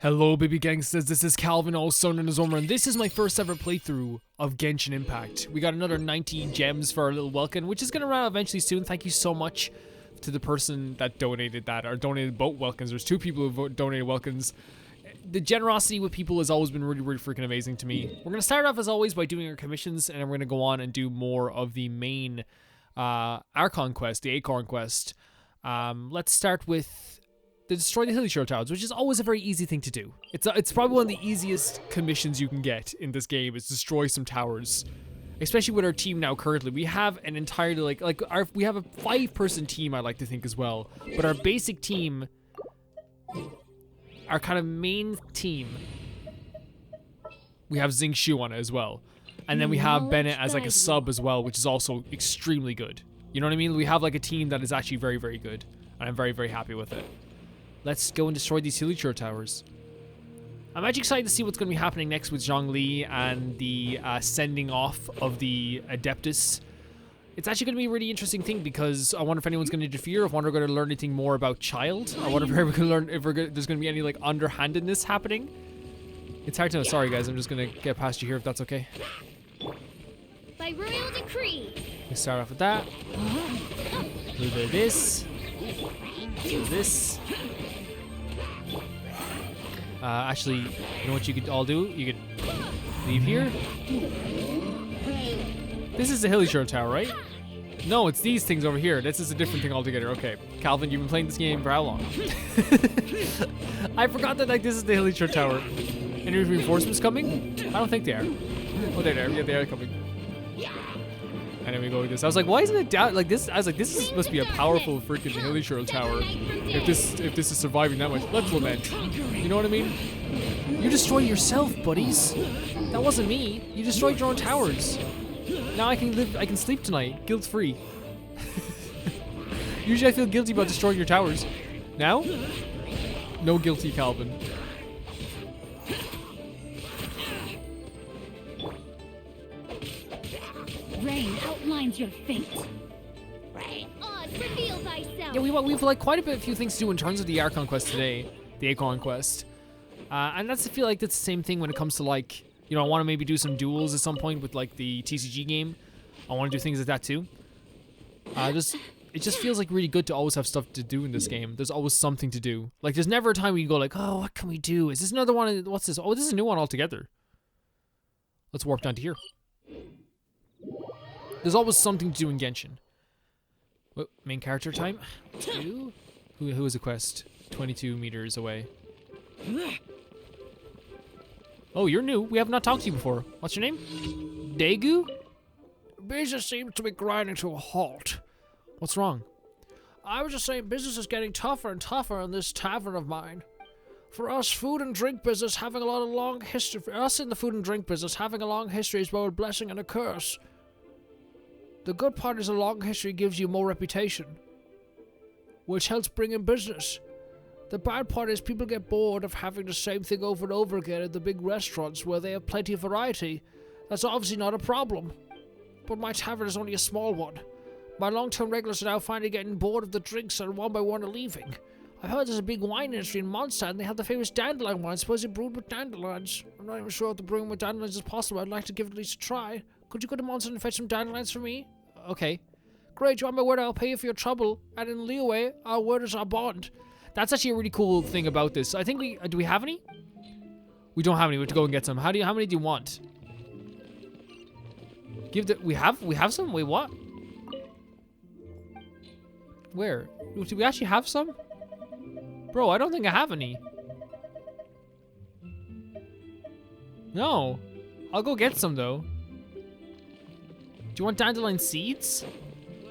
Hello baby gangsters, this is Calvin, also known as Omar, and this is my first ever playthrough of Genshin Impact. We got another 90 gems for our little welcome, which is going to run out eventually soon. Thank you so much to the person that donated that, or donated both welcomes. There's two people who donated welcomes. The generosity with people has always been really freaking amazing to me. We're going to start off as always by doing our commissions, and then we're going to go on and do more of the main Archon quest, the Acorn quest. Let's start with the Destroy the Hilly Towers, which is always a very easy thing to do. It's probably one of the easiest commissions you can get in this game, is destroy some towers. Especially with our team now currently. We have an entirely, we have a 5-person team, I like to think, as well. But our basic team, our kind of main team, we have Xingqiu on it as well. And then we have Bennett as like a sub as well, which is also extremely good. You know what I mean? We have like a team that is actually very good. And I'm very happy with it. Let's go and destroy these Hilly Towers. I'm actually excited to see what's going to be happening next with Zhongli and the sending off of the Adeptus. It's actually going to be a really interesting thing, because I wonder if anyone's going to interfere. I wonder if we're going to learn anything more about Child. I wonder if we're going to learn if there's going to be any like underhandedness happening. It's hard to know. Sorry guys, I'm just going to get past you here if that's okay. By royal decree. Let's start off with that. Do this. Do this. Actually, you know what you could all do? You could leave here. This is the Hilly Tower, right? No, it's these things over here. This is a different thing altogether. Okay, Calvin, you've been playing this game for how long? I forgot that this is the Hilly Tower. Any reinforcements coming? I don't think they are. Oh, they're there. Yeah, they are coming. And then we go with this. I was like, why isn't it down like this? I was like, must be a powerful freaking Hilly Tower. If this is surviving that much. Let's lament. You know what I mean? You destroyed yourself, buddies. That wasn't me. You destroyed your own towers. Now I can sleep tonight, guilt free. Usually I feel guilty about destroying your towers. Now? No guilty, Calvin. Rain outlines your fate. Oz, reveal thyself. Yeah, we've like quite a few things to do in terms of the Archon quest today, the Acorn quest, and I feel like that's the same thing when it comes to like, you know, I want to maybe do some duels at some point with like the TCG game. I want to do things like that too. It just feels like really good to always have stuff to do in this game. There's always something to do. Like there's never a time where you go like, oh, what can we do? Is this another one? What's this? Oh, this is a new one altogether. Let's warp down to here. There's always something to do in Genshin. Well, main character time. 2. Who is a quest? 22 meters away. Oh, you're new. We have not talked to you before. What's your name? Daegu? Business seems to be grinding to a halt. What's wrong? I was just saying business is getting tougher and tougher in this tavern of mine. For us, food and drink business having a long history. For us in the food and drink business, having a long history is both a blessing and a curse. The good part is a long history gives you more reputation, which helps bring in business. The bad part is people get bored of having the same thing over and over again at the big restaurants where they have plenty of variety. That's obviously not a problem. But my tavern is only a small one. My long-term regulars are now finally getting bored of the drinks and one by one are leaving. I heard there's a big wine industry in Mondstadt and they have the famous dandelion wine, supposedly brewed with dandelions. I'm not even sure if the brewing with dandelions is possible. I'd like to give it at least a try. Could you go to Mondstadt and fetch some dandelions for me? Okay. Great, you want my word? I'll pay you for your trouble. And in leeway, our word is our bond. That's actually a really cool thing about this. I think do we have any? We don't have any. We have to go and get some. How many do you want? We have some? Wait, what? Where? Do we actually have some? Bro, I don't think I have any. No. I'll go get some though. Do you want dandelion seeds?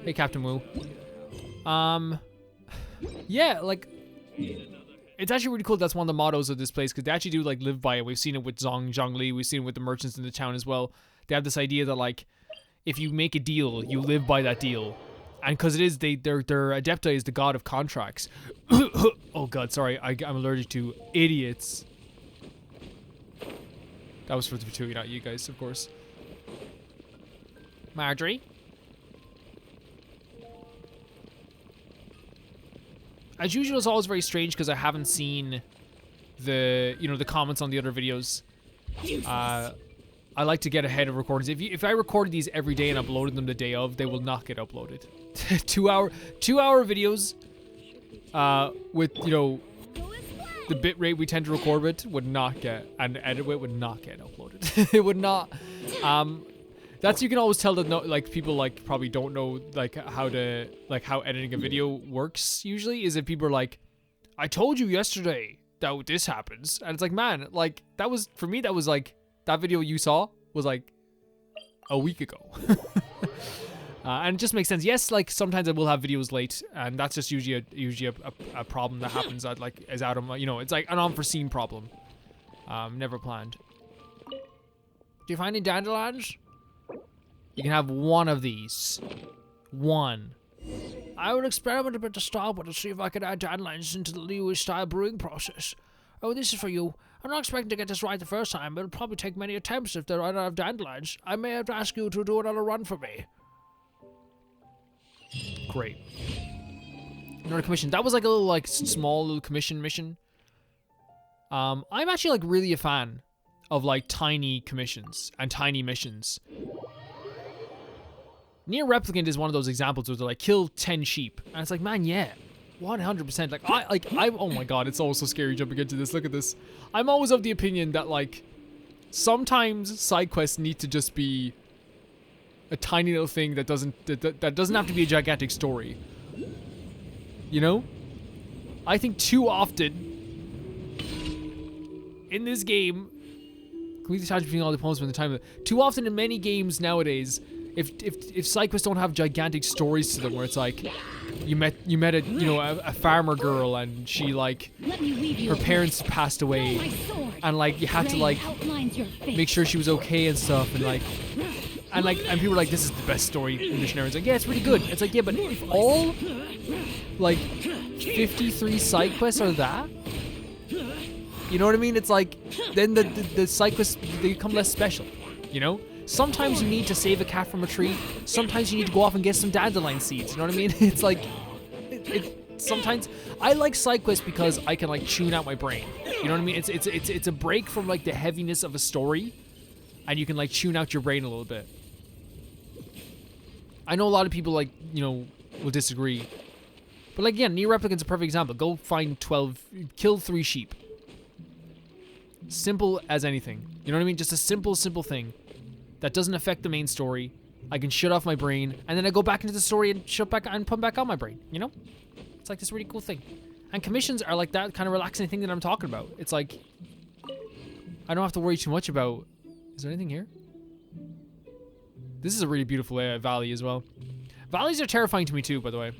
Hey, Captain Wu. Yeah, like, it's actually really cool. That's one of the mottos of this place, because they actually do like live by it. We've seen it with Zhongli. We've seen it with the merchants in the town as well. They have this idea that like, if you make a deal, you live by that deal. And because it is, their Adepta is the god of contracts. Oh god, sorry, I'm allergic to idiots. That was for the two, not you guys, of course. Marjorie? As usual, it's always very strange because I haven't seen the the comments on the other videos. I like to get ahead of recordings. If I recorded these every day and uploaded them the day of, they will not get uploaded. 2 hour videos with the bit rate we tend to record with would not get, and edit with would not get uploaded. It would not. That's, you can always tell that like people like probably don't know like how editing a video works usually, is if people are like, I told you yesterday that this happens, and it's like, man, like that was, for me, that was like, that video you saw was like a week ago. And it just makes sense. Yes, like sometimes I will have videos late, and that's just usually a problem that happens that like is out of my, it's like an unforeseen problem. Never planned. Do you find any dandelions? You can have one of these. One. I will experiment a bit to start with to see if I can add dandelions into the Lewis style brewing process. Oh, this is for you. I'm not expecting to get this right the first time, but it'll probably take many attempts if there are not enough dandelions. I may have to ask you to do another run for me. Great. Another commission. That was like a little like small little commission mission. I'm actually like really a fan of like tiny commissions and tiny missions. Near Replicant is one of those examples where they're like, kill 10 sheep. And it's like, man, yeah, 100%. Like, oh my god, it's always so scary jumping into this. Look at this. I'm always of the opinion that, like, sometimes side quests need to just be a tiny little thing that doesn't have to be a gigantic story. You know? I think too often in this game, completely detached between all the opponents when the time. Too often in many games nowadays, if side quests don't have gigantic stories to them, where it's like you met a farmer girl and she like her parents passed away, and like you had to like make sure she was okay and stuff, and people are like, this is the best story in Missionary. It's like, yeah, it's really good. It's like, yeah, but if all like 53 side quests are that, you know what I mean? It's like, then the side quests, they become less special, you know? Sometimes you need to save a cat from a tree. Sometimes you need to go off and get some dandelion seeds. You know what I mean? It's like, sometimes I like side quests because I can like tune out my brain. You know what I mean? It's a break from like the heaviness of a story, and you can like tune out your brain a little bit. I know a lot of people like will disagree, but like again, Near Replicant's a perfect example. Go find 12, kill 3 sheep. Simple as anything. You know what I mean? Just a simple thing that doesn't affect the main story. I can shut off my brain, and then I go back into the story and put back on my brain, you know? It's like this really cool thing. And commissions are like that kind of relaxing thing that I'm talking about. It's like, I don't have to worry too much about, is there anything here? This is a really beautiful valley as well. Valleys are terrifying to me too, by the way.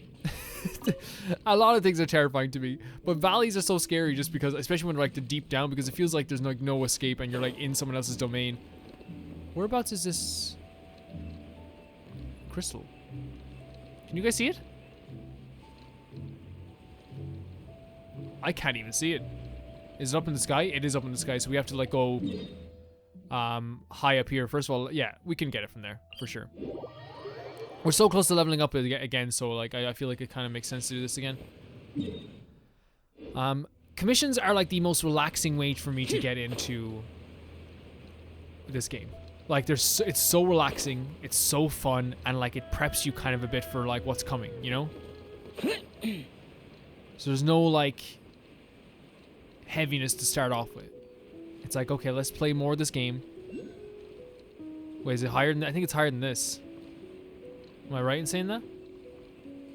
A lot of things are terrifying to me, but valleys are so scary just because, especially when they're like deep down, because it feels like there's like no escape and you're like in someone else's domain. Whereabouts is this crystal? Can you guys see it? I can't even see it. Is it up in the sky? It is up in the sky, so we have to like go high up here. First of all, yeah, we can get it from there for sure. We're so close to leveling up again, so like I feel like it kind of makes sense to do this again. Commissions are like the most relaxing way for me to get into this game. Like it's so relaxing, it's so fun, and like it preps you kind of a bit for like what's coming, you know? So there's no like heaviness to start off with. It's like, okay, let's play more of this game. Wait, is it higher than, I think it's higher than this. Am I right in saying that?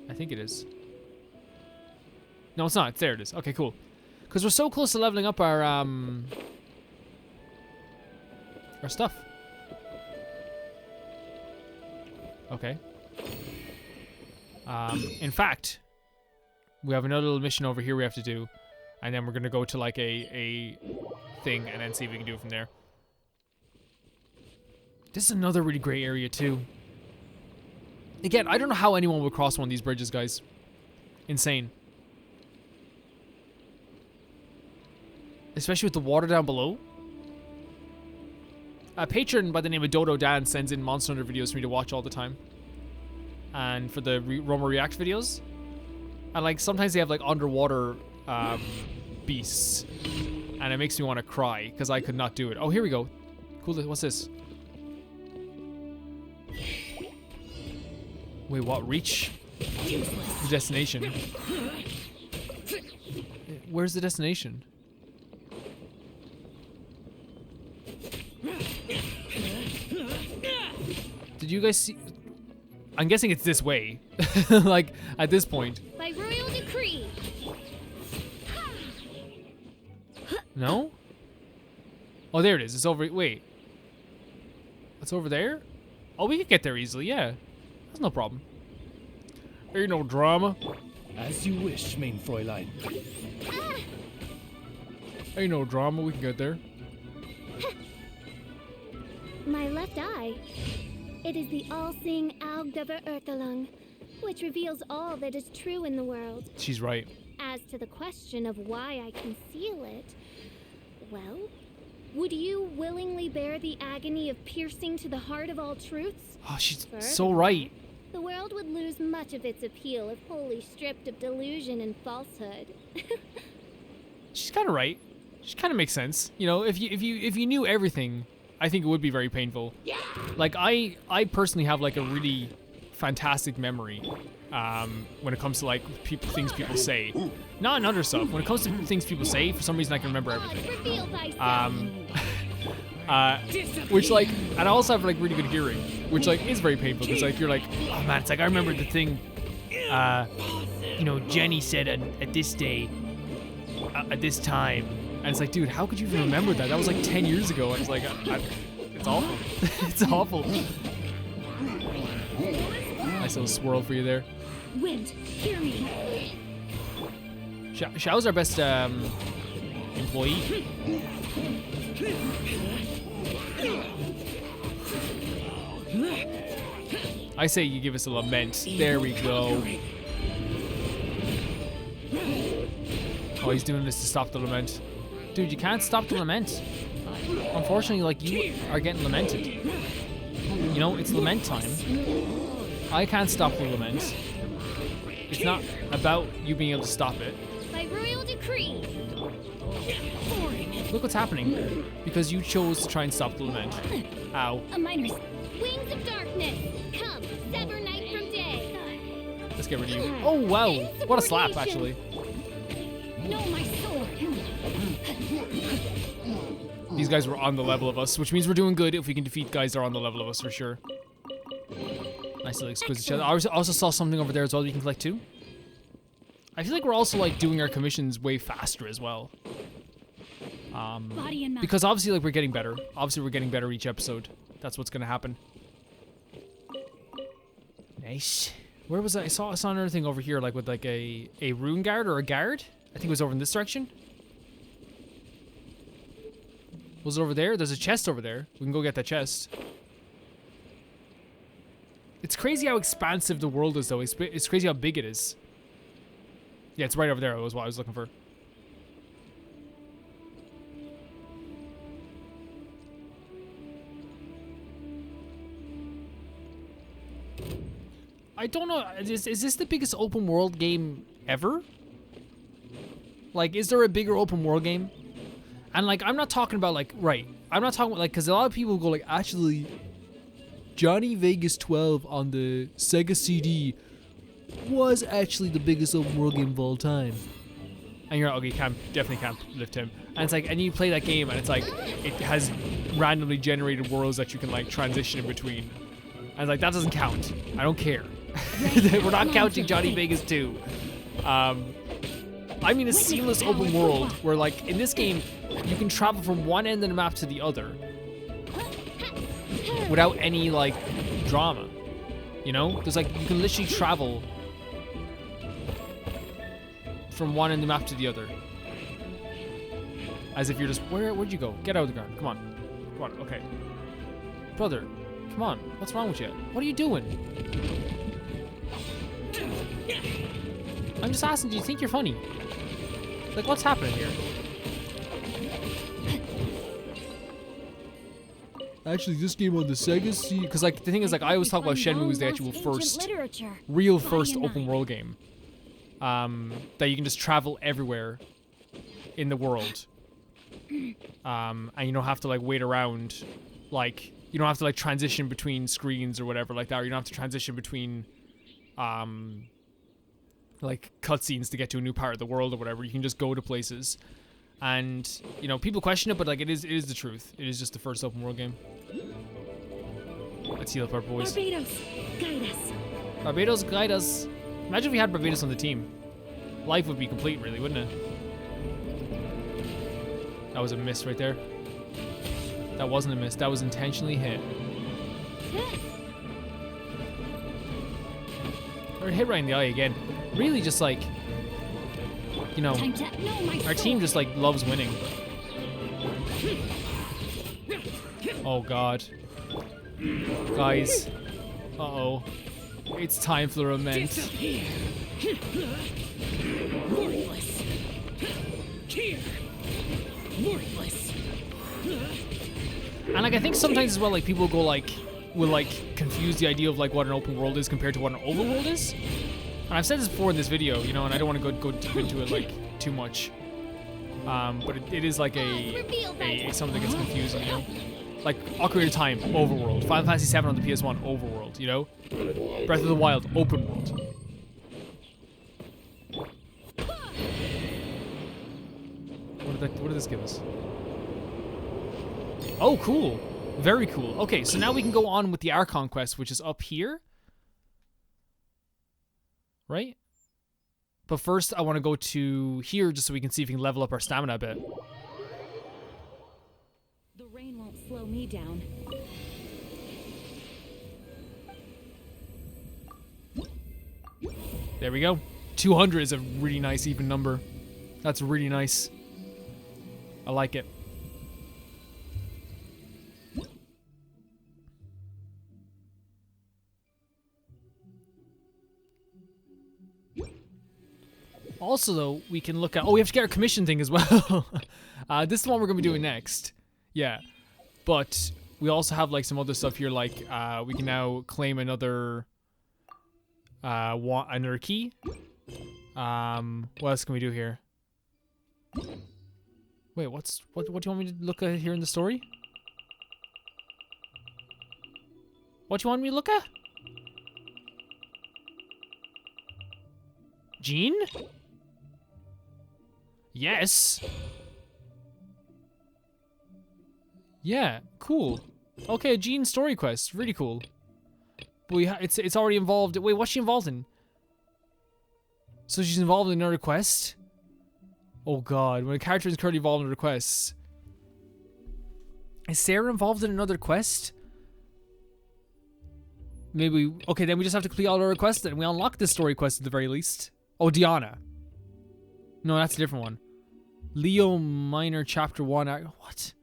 I think it is. No, it's not. There it is. Okay, cool. Because we're so close to leveling up our stuff. Okay. In fact, we have another little mission over here we have to do, and then we're gonna go to like a thing and then see if we can do it from there. This is another really great area too. Again, I don't know how anyone would cross one of these bridges, guys. Insane. Especially with the water down below. A patron by the name of Dodo Dan sends in Monster Hunter videos for me to watch all the time. And for the Roma React videos. And like sometimes they have like underwater beasts. And and it makes me want to cry because I could not do it. Oh, here we go. Cool. What's this? Wait, what? Reach the destination. Where's the destination? Did you guys see? I'm guessing it's this way. Like, at this point. By royal decree. No? Oh, there it is. It's over. Wait. It's over there? Oh, we could get there easily. Yeah. That's no problem. Ain't no drama. As you wish, main Fräulein. Ain't no drama. We can get there. My left eye. It is the all-seeing Auge der Verurteilung, which reveals all that is true in the world. She's right. As to the question of why I conceal it, well, would you willingly bear the agony of piercing to the heart of all truths? Oh, she's so Furthermore, right. the world would lose much of its appeal if wholly stripped of delusion and falsehood. She's kind of right. She kind of makes sense. You know, if you knew everything, I think it would be very painful. Like I personally have like a really fantastic memory when it comes to like things people say. Not in other stuff. When it comes to things people say, for some reason I can remember everything. Reveal thyself. Which like, and I also have like really good hearing, which like is very painful because like you're like, oh man, it's like I remember the thing, you know, Jenny said at this day, at this time, and it's like, dude, how could you even remember that? That was like 10 years ago. And it's like, it's awful. It's awful. Nice little swirl for you there. Wind, hear me. Xiao's our best employee. I say you give us a lament. There we go. Oh, he's doing this to stop the lament. Dude, you can't stop the lament. Unfortunately, like, you are getting lamented. You know, it's lament time. I can't stop the lament. It's not about you being able to stop it. By royal decree. Look what's happening. Because you chose to try and stop the lament. Ow. A minor's wings of darkness. Come, sever night from day. Let's get rid of you. Oh, wow. What a slap, actually. No, my sword. These guys were on the level of us, which means we're doing good if we can defeat guys that are on the level of us for sure. Nice little exquisite chest. I also saw something over there as well you can collect too. I feel like we're also like doing our commissions way faster as well. Body and mind. Because obviously like we're getting better. Obviously we're getting better each episode. That's what's gonna happen. Nice. Where was I? I saw another thing over here, like with like a rune guard or a guard. I think it was over in this direction. Was it over there? There's a chest over there. We can go get that chest. It's crazy how expansive the world is, though. It's crazy how big it is. Yeah, it's right over there. That was what I was looking for. I don't know. Is this the biggest open world game ever? Like, is there a bigger open world game? And like, I'm not talking about like, right. I'm not talking about like, because a lot of people go like, actually, Johnny Vegas 12 on the Sega CD was actually the biggest open world game of all time. And you're like, okay, definitely can't lift him. And it's like, and you play that game and it's like, it has randomly generated worlds that you can like transition in between. And it's like, that doesn't count. I don't care. We're not counting Johnny Vegas 2. I mean a seamless open world where like, in this game, you can travel from one end of the map to the other without any like drama. You know? There's like, you can literally travel from one end of the map to the other. As if you're just, where'd you go? Get out of the ground. Come on. Come on, okay. Brother, come on. What's wrong with you? What are you doing? I'm just asking, do you think you're funny? Like, what's happening here? Actually, this game on the Sega CD, because like the thing is, like I always talk about Shenmue as the actual real first open world game, that you can just travel everywhere in the world. And you don't have to like wait around, like you don't have to like transition between screens or whatever like that, or you don't have to transition between like cutscenes to get to a new part of the world or whatever. You can just go to places, and you know, people question it, but like it is the truth. It is just the first open world game. Let's heal up our boys. Barbados, guide us. Barbados, guide us. Imagine if we had Barbados on the team. Life would be complete, really, wouldn't it? That was a miss right there. That wasn't a miss. That was intentionally hit. Or hit right in the eye again. Really just like, you know, our team just like loves winning. Oh god. Guys. Uh-oh. It's time for the lament. Worthless. Here. Worthless. And like I think sometimes as well, like people go like will like confuse the idea of like what an open world is compared to what an overworld is. And I've said this before in this video, you know, and I don't want to go deep into it like too much. But it is like a something that gets confusing, you know. Like Ocarina of Time, overworld. Final Fantasy VII on the PS1, overworld, you know. Breath of the Wild, open world. What did this give us? Oh, cool. Very cool. Okay, so now we can go on with the Archon quest, which is up here. Right? But first, I want to go to here just so we can see if we can level up our stamina a bit. The rain won't slow me down. There we go. 200 is a really nice even number. That's really nice. I like it. Also, though, we can look at... Oh, we have to get our commission thing as well. This is the one we're going to be doing next. Yeah. But we also have, like, some other stuff here. Like, we can now claim another... another key. What else can we do here? Wait, what do you want me to look at here in the story? What do you want me to look at? Jean? Yes. Yeah, cool. Okay, Jean story quest, really cool. It's already involved. Wait, what's she involved in? So she's involved in another quest? Oh god, when a character is currently involved in another quest. Is Sarah involved in another quest? Maybe, okay, then we just have to complete all our requests and we unlock this story quest at the very least. Oh, Diana. No, that's a different one. Leo Minor Chapter 1. What?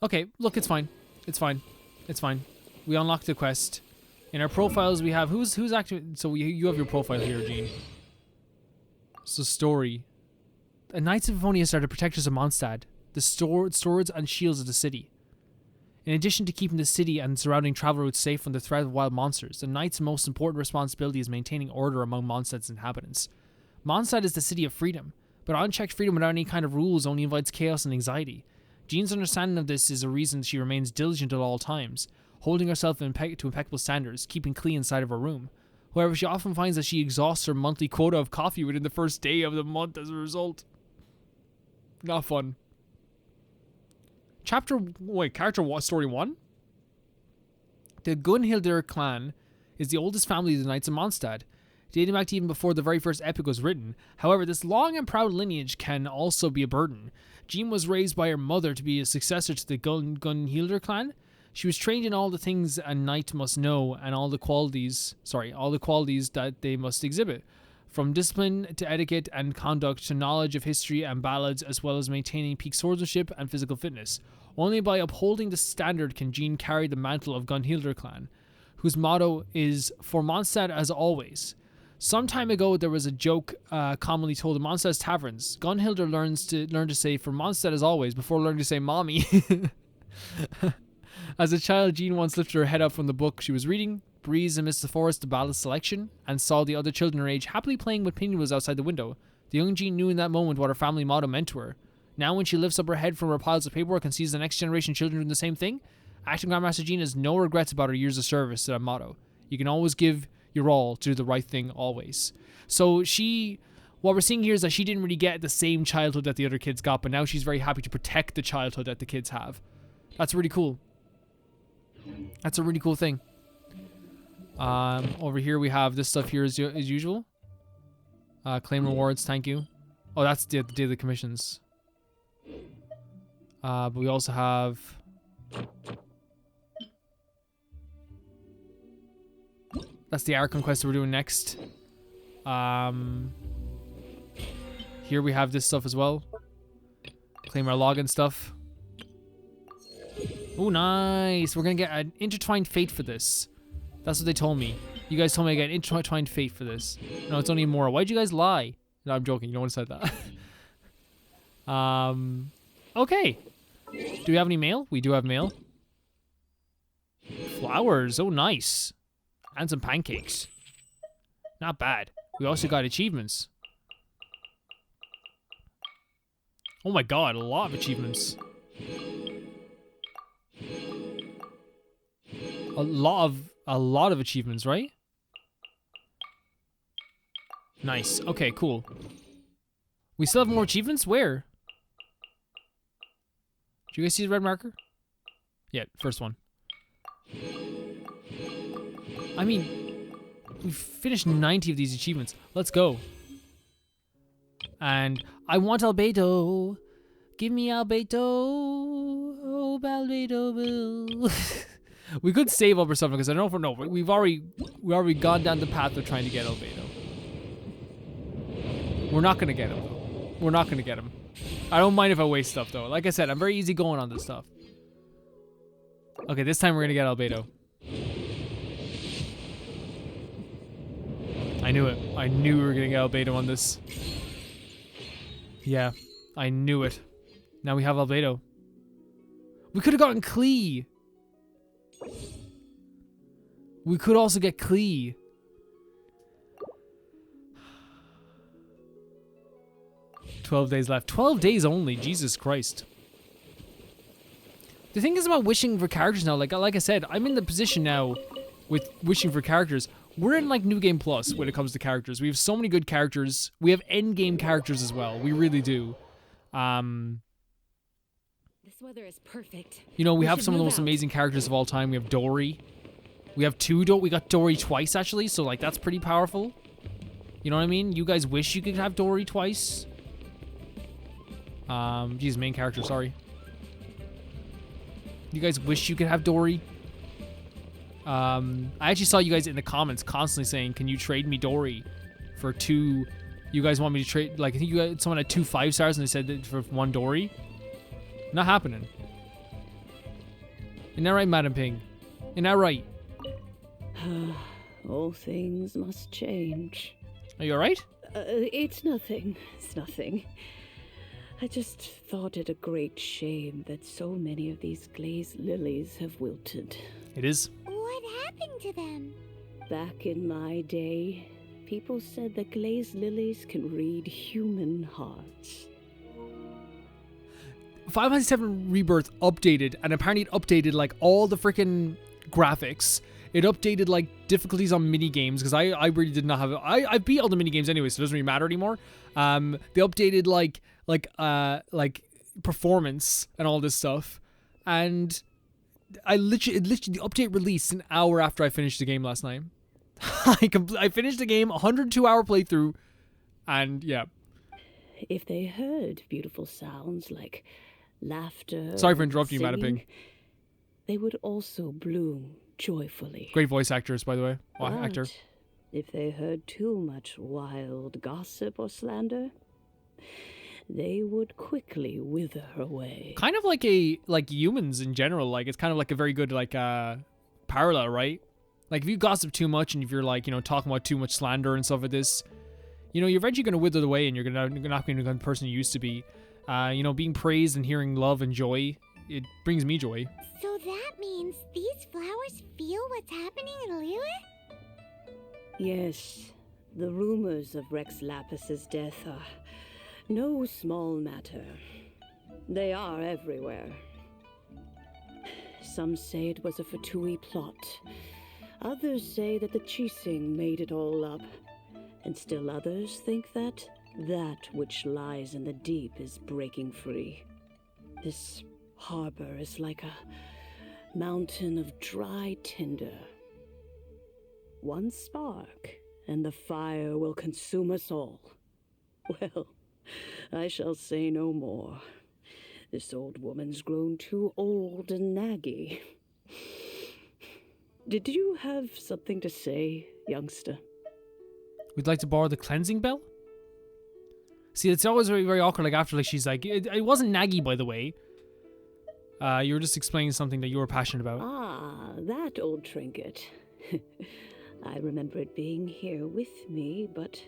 Okay, look, it's fine. It's fine. It's fine. We unlocked the quest. In our profiles, we have... Who's active? So you have your profile here, Jean. So, story. The Knights of Favonius are the protectors of Mondstadt, the swords and shields of the city. In addition to keeping the city and surrounding travel routes safe from the threat of wild monsters, the Knights' most important responsibility is maintaining order among Mondstadt's inhabitants. Mondstadt is the city of freedom, but unchecked freedom without any kind of rules only invites chaos and anxiety. Jean's understanding of this is a reason she remains diligent at all times, holding herself to impeccable standards, keeping clean inside of her room. However, she often finds that she exhausts her monthly quota of coffee within the first day of the month as a result. Not fun. Story 1? The Gunhildr clan is the oldest family of the Knights of Mondstadt, dating back to even before the very first epic was written. However, this long and proud lineage can also be a burden. Jean was raised by her mother to be a successor to the Gunhildr clan. She was trained in all the things a knight must know and all the qualities that they must exhibit. From discipline to etiquette and conduct to knowledge of history and ballads, as well as maintaining peak swordsmanship and physical fitness. Only by upholding the standard can Jean carry the mantle of Gunhildr clan, whose motto is "For Mondstadt as always." Some time ago, there was a joke commonly told in Mondstadt's taverns. Gunhildr learned to say "For Mondstadt as always" before learning to say "mommy." As a child, Jean once lifted her head up from the book she was reading, breezed amidst the forest of balanced selection and saw the other children her age happily playing with pinwheels outside the window. The young Jean knew in that moment what her family motto meant to her. Now when she lifts up her head from her piles of paperwork and sees the next generation children doing the same thing, Acting Grandmaster Jean has no regrets about her years of service to that motto. You can always give your all to do the right thing always. So what we're seeing here is that she didn't really get the same childhood that the other kids got, but now she's very happy to protect the childhood that the kids have. That's really cool. That's a really cool thing. Over here we have this stuff here as usual. Claim rewards, thank you. Oh, that's the daily commissions. But we also have... That's the Archon quest that we're doing next. Here we have this stuff as well. Claim our login stuff. Oh, nice. We're going to get an intertwined fate for this. That's what they told me. You guys told me I get an intertwined fate for this. No, it's only more. Why'd you guys lie? No, I'm joking. No one said that. Okay. Do we have any mail? We do have mail. Flowers. Oh, nice. And some pancakes. Not bad. We also got achievements. Oh my god, a lot of achievements. A lot of achievements, right? Nice. Okay, cool. We still have more achievements? Where? Do you guys see the red marker? Yeah, first one. I mean, we've finished 90 of these achievements. Let's go. And I want Albedo. Give me Albedo. Oh, Albedo. We could save up or something because I don't know if we're no. We've already gone down the path of trying to get Albedo. We're not gonna get him though. We're not gonna get him. I don't mind if I waste stuff though. Like I said, I'm very easy going on this stuff. Okay, this time we're gonna get Albedo. I knew it. I knew we were gonna get Albedo on this. Yeah, I knew it. Now we have Albedo. We could have gotten Klee. We could also get Klee. $12 days left. 12 days only. Jesus Christ. The thing is about wishing for characters now. Like I said, I'm in the position now with wishing for characters. We're in like New Game Plus when it comes to characters. We have so many good characters. We have end game characters as well. We really do. This weather is perfect. You know, we have some of the most amazing characters of all time. We have Dory. We have we got Dory twice actually, so like that's pretty powerful. You know what I mean? You guys wish you could have Dory twice. Geez, main character, sorry. You guys wish you could have Dory. I actually saw you guys in the comments constantly saying, can you trade me Dory for 2... You guys want me to trade... Like, I think you guys, someone had 2 5-stars and they said that for 1 Dory. Not happening. Isn't that right, Madam Ping? Isn't that right? All things must change. Are you alright? It's nothing. It's nothing. I just thought it a great shame that so many of these glazed lilies have wilted. It is. What happened to them? Back in my day, people said that glazed lilies can read human hearts. Final Fantasy VII Rebirth updated, and apparently it updated like all the freaking graphics. It updated like difficulties on mini games because I really did not have it. I beat all the mini games anyway, so it doesn't really matter anymore. They updated like performance and all this stuff, and I literally the update released an hour after I finished the game last night. I finished the game, 102-hour playthrough, and yeah. If they heard beautiful sounds like laughter, sorry for interrupting you, Madam Ping. They would also bloom joyfully. Great voice actors, by the way. Actor. If they heard too much wild gossip or slander, they would quickly wither away. Kind of like humans in general. Like it's kind of like a very good parallel, right? Like if you gossip too much and if you're like, you know, talking about too much slander and stuff like this, you know, you're eventually going to wither away and you're not going to be the person you used to be. You know, being praised and hearing love and joy, it brings me joy. So that means means these flowers feel what's happening in Liyue? Yes, the rumors of Rex Lapis's death are no small matter. They are everywhere. Some say it was a Fatui plot. Others say that the Chising made it all up. And still others think that which lies in the deep is breaking free. This harbor is like a mountain of dry tinder. One spark, and the fire will consume us all. Well, I shall say no more. This old woman's grown too old and naggy. Did you have something to say, youngster? We'd like to borrow the cleansing bell? See, it's always very, very awkward. Like, after, like, she's like, it wasn't naggy, by the way. You were just explaining something that you were passionate about. Ah, that old trinket. I remember it being here with me, but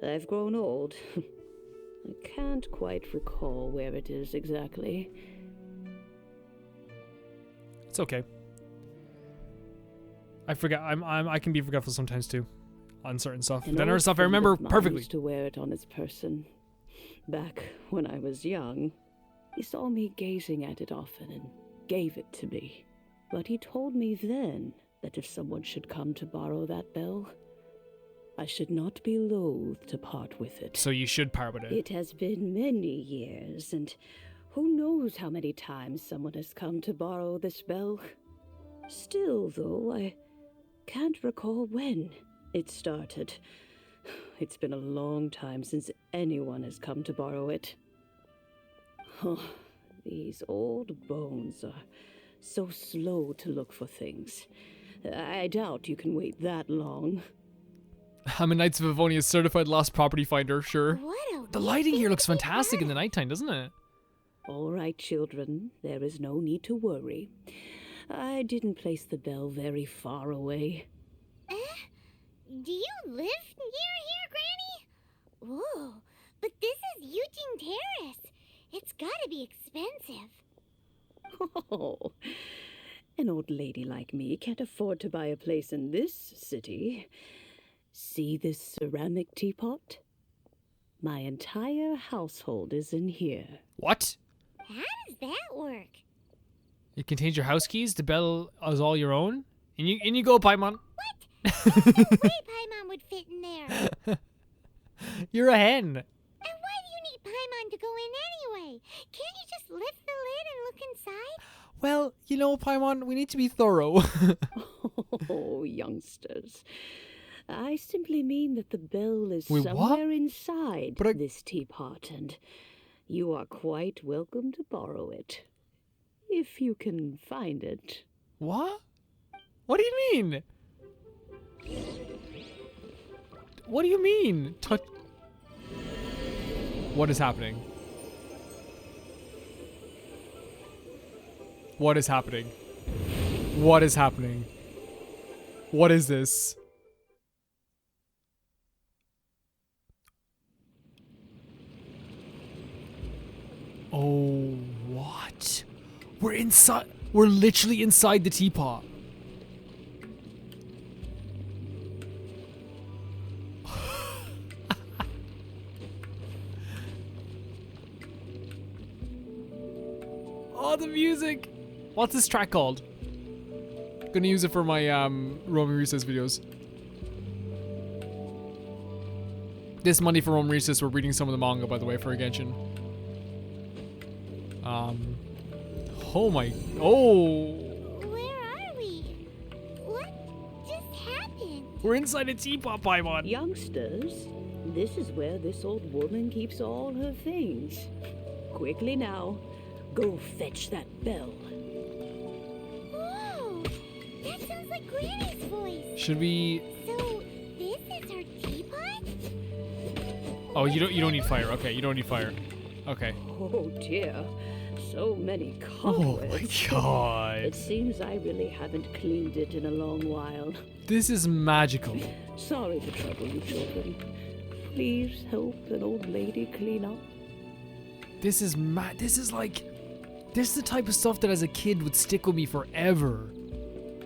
I've grown old. I can't quite recall where it is exactly. It's okay. I forget. I can be forgetful sometimes too, on certain stuff. An Then other old stuff I friend remember of mine perfectly. used to wear it on his person. Back when I was young, he saw me gazing at it often and gave it to me. But he told me then that if someone should come to borrow that bell, I should not be loath to part with it. So you should part with it. It has been many years, and who knows how many times someone has come to borrow this bell. Still, though, I can't recall when it started. It's been a long time since anyone has come to borrow it. Oh, these old bones are so slow to look for things. I doubt you can wait that long. I'm a Knights of Livonia's certified lost property finder, sure. What a The weird lighting thing here to looks be fantastic in the heard. nighttime, doesn't it? All right, children, there is no need to worry. I didn't place the bell very far away. Do you live near here, Granny? Ooh, but this is Eugene Terrace. It's gotta be expensive. Oh, an old lady like me can't afford to buy a place in this city. See this ceramic teapot? My entire household is in here. What? How does that work? It contains your house keys. The bell is all your own. And you go, Paimon. There's no way Paimon would fit in there. You're a hen. And why do you need Paimon to go in anyway? Can't you just lift the lid and look inside? Well, you know, Paimon, we need to be thorough. Oh, youngsters. I simply mean that the bell is Wait, what? somewhere inside But I- this teapot, and you are quite welcome to borrow it. If you can find it. What? What do you mean? What do you mean? What is happening? What is happening? What is happening? What is this? Oh, what? We're inside. We're literally inside the teapot. Oh, the music. What's this track called? Gonna use it for my Roman Recess videos. This Monday for Roman Recess, we're reading some of the manga, by the way, for Genshin. Oh my. Oh. Where are we? What just happened? We're inside a teapot, Paimon. Youngsters, this is where this old woman keeps all her things. Quickly now, go fetch that bell. Whoa! That sounds like Granny's voice. Should we? So, this is her teapot? Oh, you don't need fire. Okay, you don't need fire. Okay. Oh dear, so many Oh my cobwebs. god. It seems I really haven't cleaned it in a long while. This is magical. Sorry to trouble you, children. Please help an old lady clean up. This is This is like This is the type of stuff that as a kid would stick with me forever.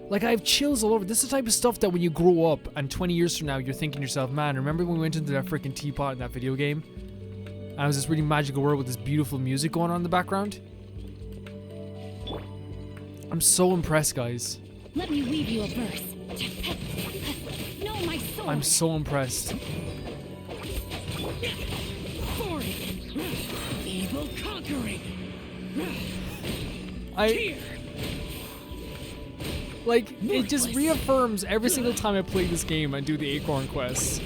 Like, I have chills all over. This is the type of stuff that when you grow up and 20 years from now, you're thinking to yourself, man, remember when we went into that freaking teapot in that video game? And it was this really magical world with this beautiful music going on in the background? I'm so impressed, guys. Let me weave you a verse. No, my sword. I'm so impressed. Evil conquering. Like, it just reaffirms every single time I play this game and do the Acorn quests.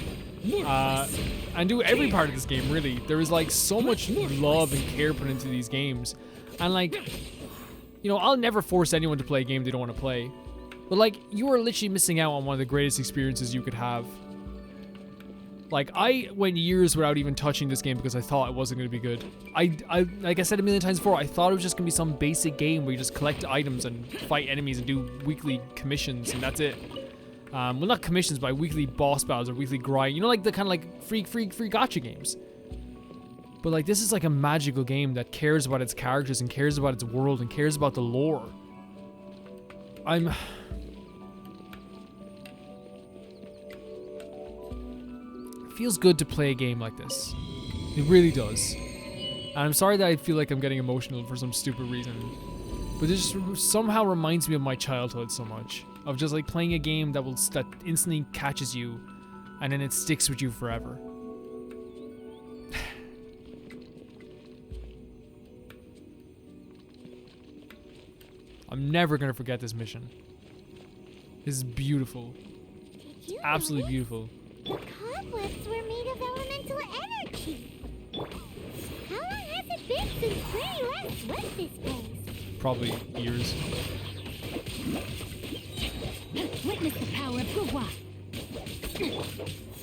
And do every part of this game, really. There is, like, so much love and care put into these games. And, like, you know, I'll never force anyone to play a game they don't want to play. But, like, you are literally missing out on one of the greatest experiences you could have. Like, I went years without even touching this game because I thought it wasn't going to be good. I like I said a million times before, I thought it was just going to be some basic game where you just collect items and fight enemies and do weekly commissions, and that's it. Well, not commissions, but weekly boss battles or weekly grind. You know, like the kind of like free gacha games. But, like, this is like a magical game that cares about its characters and cares about its world and cares about the lore. Feels good to play a game like this. It really does. And I'm sorry that I feel like I'm getting emotional for some stupid reason. But this just somehow reminds me of my childhood so much. Of just like playing a game that instantly catches you and then it sticks with you forever. I'm never gonna forget this mission. This is beautiful. Did you Absolutely notice? beautiful. The cobwebs were made of elemental energy. How long has it been since Granny last swept this place? Probably years. Witness the power of Gugwa.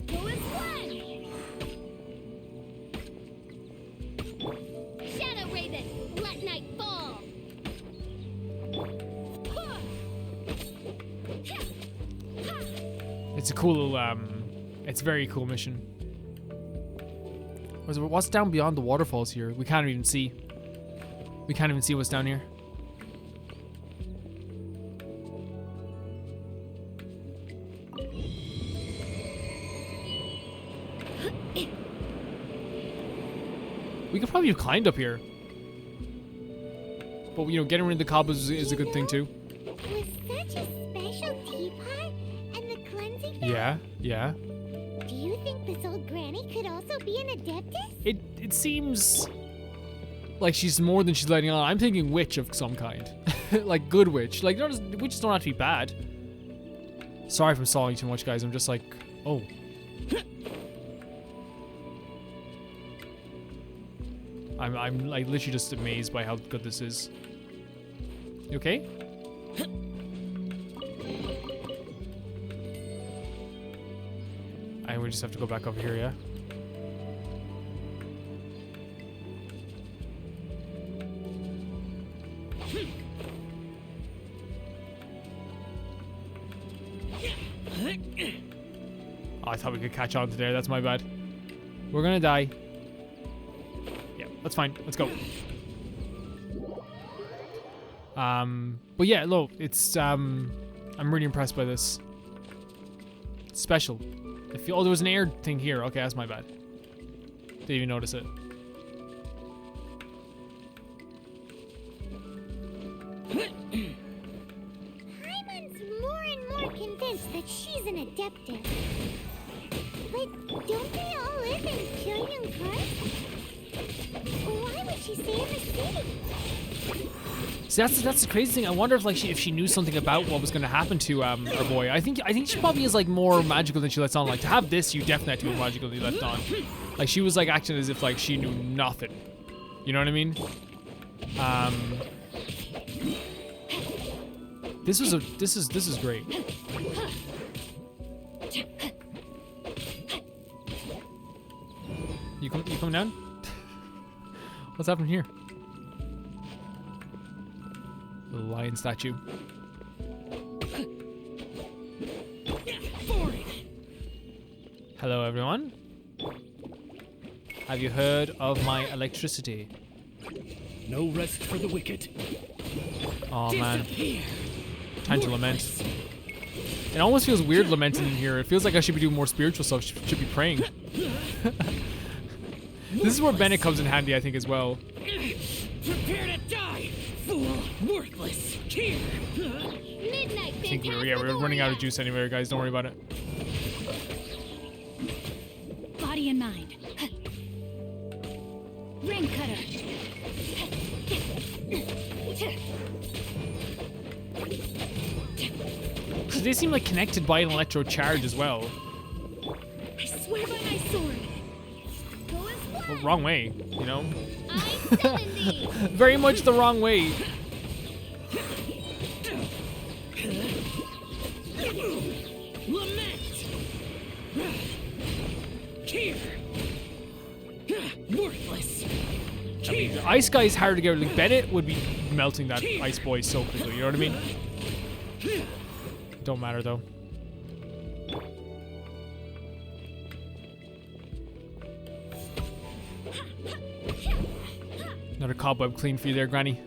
Go as one! Shadow Raven, let night fall! It's a cool little, it's a very cool mission. What's down beyond the waterfalls here? We can't even see. We can't even see what's down here. We could probably have climbed up here. But, you know, getting rid of the cobwebs is a good thing too. With such a special teapot and the cleansing bath, Yeah. do you think this old granny could also be an adeptus? It seems like she's more than she's letting on. I'm thinking witch of some kind. Like good witch. Like, witches don't have to be bad. Sorry if I'm stalling too much, guys. I'm just like, oh. I'm like literally just amazed by how good this is. You okay? I would just have to go back over here, yeah? Oh, I thought we could catch on to there. That's my bad. We're gonna die. Yeah, that's fine. Let's go. But yeah, look, it's I'm really impressed by this. It's special. Oh, there was an air thing here. Okay, that's my bad. Didn't even notice it. Paimon's more and more convinced that she's an adeptus. But don't they all live in Pyongyang Park? Why would she stay in the city? See, that's the crazy thing. I wonder if like if she knew something about what was going to happen to our boy. I think she probably is like more magical than she lets on. Like to have this, you definitely have to be more magical than you let on. Like she was like acting as if like she knew nothing. You know what I mean? This is great. You coming down? What's happening here? The lion statue. Hello, everyone. Have you heard of my electricity? No rest for the wicked. Oh man, Disappear. time to lament. It almost feels weird lamenting in here. It feels like I should be doing more spiritual stuff. Should be praying. This is where Bennett comes in handy, I think, as well. Prepare to die, fool. Worthless. Here. Midnight I think we're running out of juice anyway, guys. Don't worry about it. Body and mind. Ring cutter. So they seem like connected by an electro charge as well. I swear by my sword. Well, wrong way, you know? I summon thee. Very much the wrong way. Lament. Here. Worthless. I mean, the ice guy is hard to get. Like, Bennett would be melting that ice boy so quickly, you know what I mean? Don't matter, though. Another cobweb clean for you there, Granny.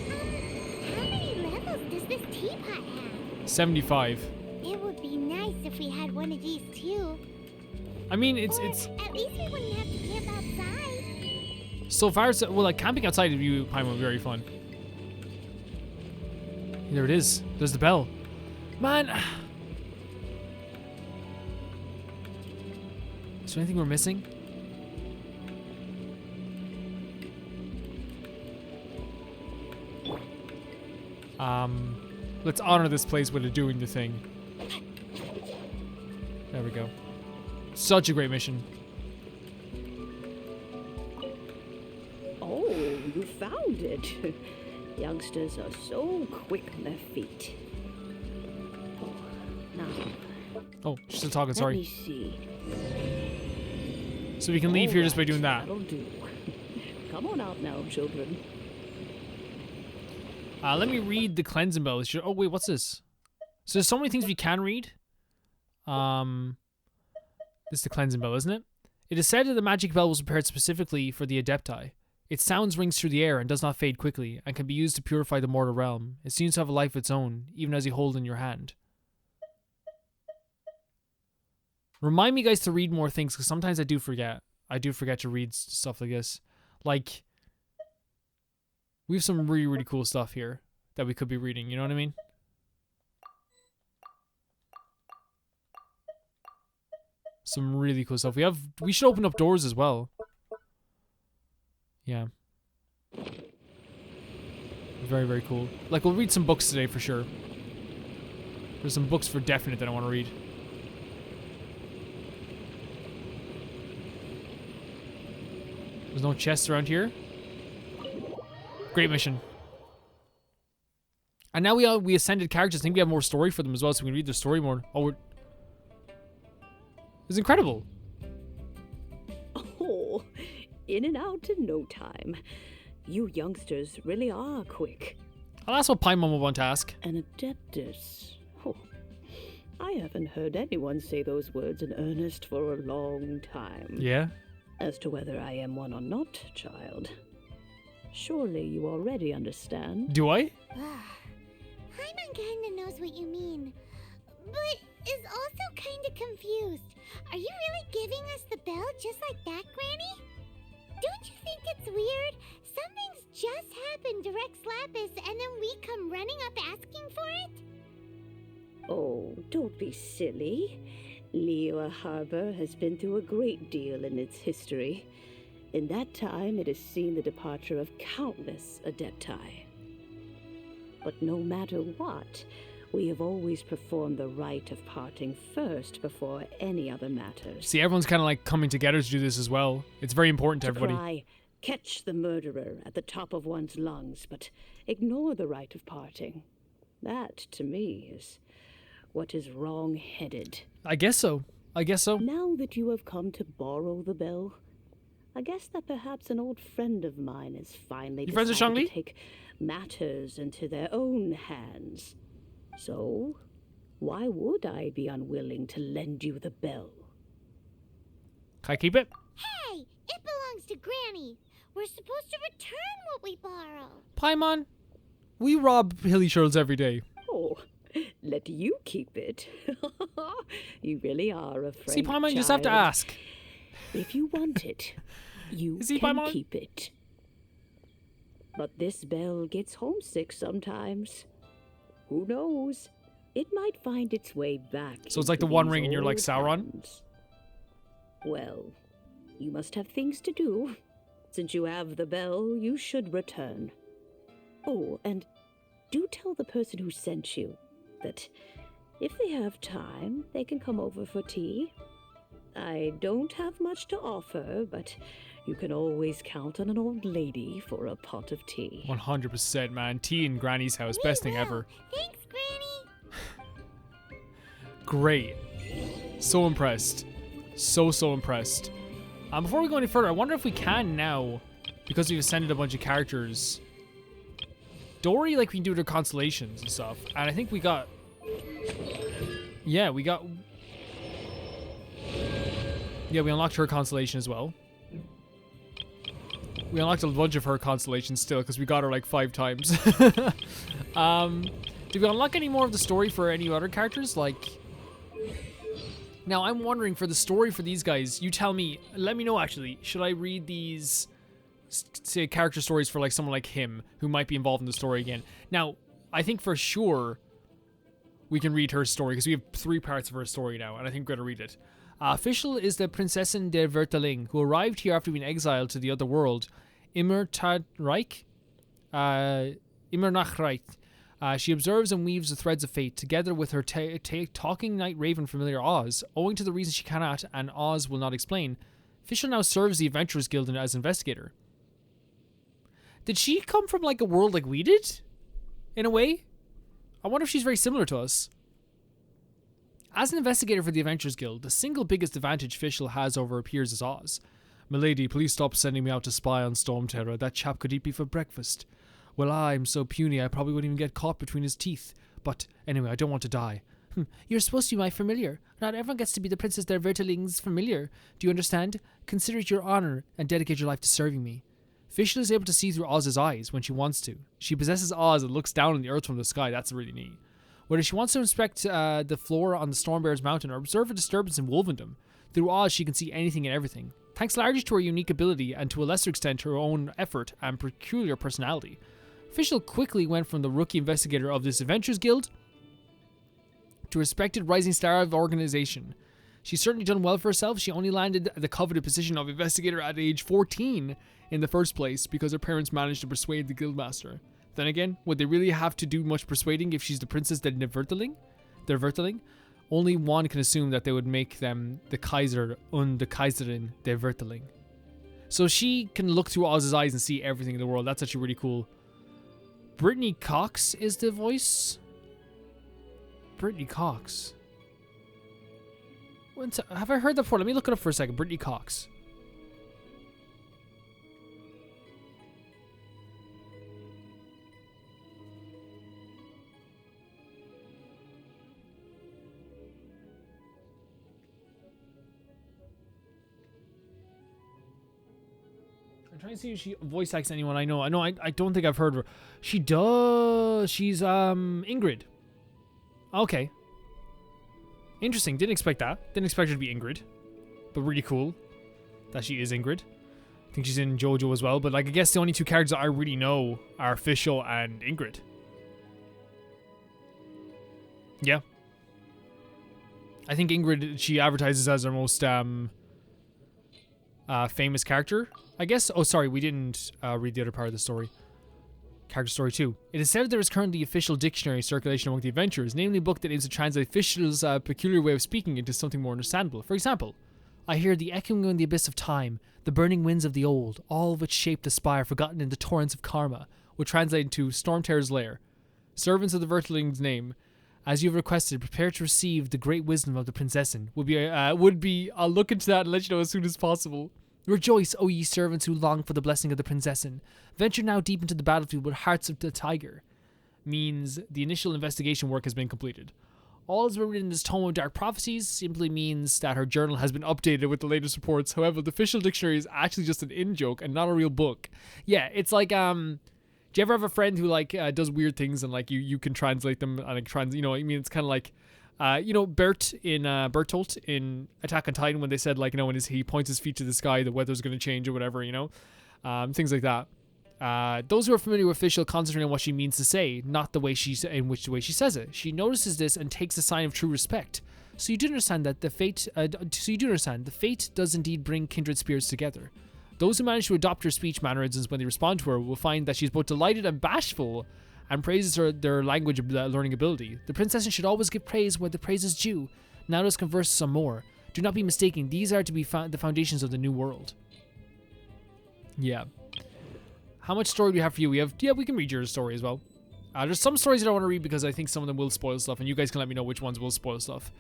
How many levels does this teapot have? 75. It would be nice if we had one of these too. I mean, it's At least we wouldn't have to camp outside. so far. So, well, like camping outside of you, Paimon, would be very fun. There it is. There's the bell, man. Is there anything we're missing? Let's honor this place with it doing the thing. There we go. Such a great mission. Oh, you found it. Youngsters are so quick on their feet. Oh, now, Oh, she's still talking, let sorry. me see. So we can leave here just by doing that. That'll do. Come on out now, children. Let me read the cleansing bell. Oh wait, what's this? So there's so many things we can read. This is the cleansing bell, isn't it? It is said that the magic bell was prepared specifically for the Adepti. Its sounds rings through the air and does not fade quickly, and can be used to purify the mortal realm. It seems to have a life of its own, even as you hold it in your hand. Remind me, guys, to read more things, because sometimes I do forget. I do forget to read stuff like this. Like, we have some really, really cool stuff here that we could be reading, you know what I mean? Some really cool stuff. We should open up doors as well. Yeah. Very, very cool. Like, we'll read some books today for sure. There's some books for definite that I want to read. There's no chests around here. Great mission. And now we ascended characters. I think we have more story for them as well, so we can read their story more. Oh, it's incredible. Oh, in and out in no time. You youngsters really are quick. Well, that's what Paimon will want to ask. An Adeptus. Oh, I haven't heard anyone say those words in earnest for a long time. Yeah? As to whether I am one or not, child, surely you already understand. Do I? Paimon kinda knows what you mean, but is also kinda confused. Are you really giving us the bell just like that, Granny? Don't you think it's weird? Something's just happened to Rex Lapis and then we come running up asking for it? Oh, don't be silly. Liyue Harbor has been through a great deal in its history. In that time, it has seen the departure of countless Adepti. But no matter what, we have always performed the rite of parting first before any other matters. See, everyone's kind of like coming together to do this as well. It's very important to everybody. Cry, catch the murderer at the top of one's lungs, but ignore the rite of parting. That, to me, is what is wrong-headed. I guess so. I guess so. Now that you have come to borrow the bell, I guess that perhaps an old friend of mine has finally You friends with decided Shangli? to take matters into their own hands. So, why would I be unwilling to lend you the bell? Can I keep it? Hey, it belongs to Granny. We're supposed to return what we borrow. Paimon, we rob hilly shirls every day. Oh, let you keep it. You really are a friend. See, Paimon, you just have to ask. If you want it, you Is he can Paimon? keep it. But this bell gets homesick sometimes. Who knows? It might find its way back. So it's like the into One these Ring and you're like old Sauron? hands. Well, you must have things to do. Since you have the bell, you should return. Oh, and do tell the person who sent you that if they have time, they can come over for tea. I don't have much to offer, but you can always count on an old lady for a pot of tea. 100%, man. Tea in Granny's house. Best thing ever. Thanks, Granny. Great. So impressed. So impressed. Before we go any further, I wonder if we can now, because we've ascended a bunch of characters, Dory, like, we can do their constellations and stuff. And I think we got... Yeah, we unlocked her constellation as well. We unlocked a bunch of her constellations still, because we got her like 5 times. Did we unlock any more of the story for any other characters? Like... Now, I'm wondering, for the story for these guys, you tell me, let me know actually, should I read these, say, character stories for like someone like him, who might be involved in the story again? Now, I think for sure we can read her story, because we have 3 parts of her story now, and I think we're going to read it. Official is the Prinzessin der Verteling, who arrived here after being exiled to the other world, Immer nach Reich. She observes and weaves the threads of fate, together with her talking night raven familiar Oz. Owing to the reasons she cannot, and Oz will not explain, Fischl now serves the Adventurers Guild as investigator. Did she come from like a world like we did? In a way? I wonder if she's very similar to us. As an investigator for the Adventurers Guild, the single biggest advantage Fischl has over her peers is Oz. "Milady, please stop sending me out to spy on Storm Terror. That chap could eat me for breakfast. Well, I'm so puny I probably wouldn't even get caught between his teeth. But anyway, I don't want to die." "You're supposed to be my familiar. Not everyone gets to be the Princess der Verteling's familiar. Do you understand? Consider it your honor and dedicate your life to serving me." Fischl is able to see through Oz's eyes when she wants to. She possesses Oz and looks down on the earth from the sky. That's really neat. Whether she wants to inspect the flora on the Stormbear's Mountain or observe a disturbance in Wolvendom, through Oz she can see anything and everything. Thanks largely to her unique ability and to a lesser extent her own effort and peculiar personality, Fischl quickly went from the rookie investigator of this Adventurers Guild to a respected rising star of the organization. She's certainly done well for herself. She only landed the coveted position of investigator at age 14 in the first place because her parents managed to persuade the guildmaster. Then again, would they really have to do much persuading if she's the princess der Verteling? Only one can assume that they would make them the Kaiser und die Kaiserin der Verteling. So she can look through Oz's eyes and see everything in the world. That's actually really cool. Brittany Cox is the voice. Brittany Cox. Have I heard that before? Let me look it up for a second. Brittany Cox. I'm trying to see if she voice acts anyone I know. I don't think I've heard her. She does. She's Ingrid. Okay. Interesting. Didn't expect that. Didn't expect her to be Ingrid. But really cool that she is Ingrid. I think she's in JoJo as well. But like, I guess the only 2 characters that I really know are Fischl and Ingrid. Yeah. I think Ingrid, she advertises as her most famous character, I guess. Oh, sorry, we didn't read the other part of the story. Character story 2. It is said that there is currently official dictionary circulation among the adventurers, namely a book that aims to translate Fischl's peculiar way of speaking into something more understandable. For example, "I hear the echoing in the abyss of time, the burning winds of the old, all of which shape the spire forgotten in the torrents of karma," would translate into Storm Terror's lair. "Servants of the Verteling's name, as you have requested, prepare to receive the great wisdom of the Prinzessin." I'll look into that and let you know as soon as possible. "Rejoice, O ye servants who long for the blessing of the Prinzessin. Venture now deep into the battlefield with hearts of the tiger." Means the initial investigation work has been completed. All is written in this tome of dark prophecies simply means that her journal has been updated with the latest reports. However, the official dictionary is actually just an in-joke and not a real book. Yeah, it's like, do you ever have a friend who, like, does weird things and, like, you can translate them and, like, you know, I mean, it's kind of like, Bert in, Bertolt in Attack on Titan when they said, like, you know, when he points his feet to the sky, the weather's going to change or whatever, you know? Things like that. Those who are familiar with official concentrate on what she means to say, not the way she says it. She notices this and takes a sign of true respect. So you do understand that the fate does indeed bring kindred spirits together. Those who manage to adopt her speech mannerisms when they respond to her will find that she's both delighted and bashful, and praises their language learning ability. The princess should always give praise where the praise is due. Now let's converse some more. Do not be mistaken; these are to be the foundations of the new world. Yeah. How much story do we have for you? We can read your story as well. There's some stories I don't want to read because I think some of them will spoil stuff, and you guys can let me know which ones will spoil stuff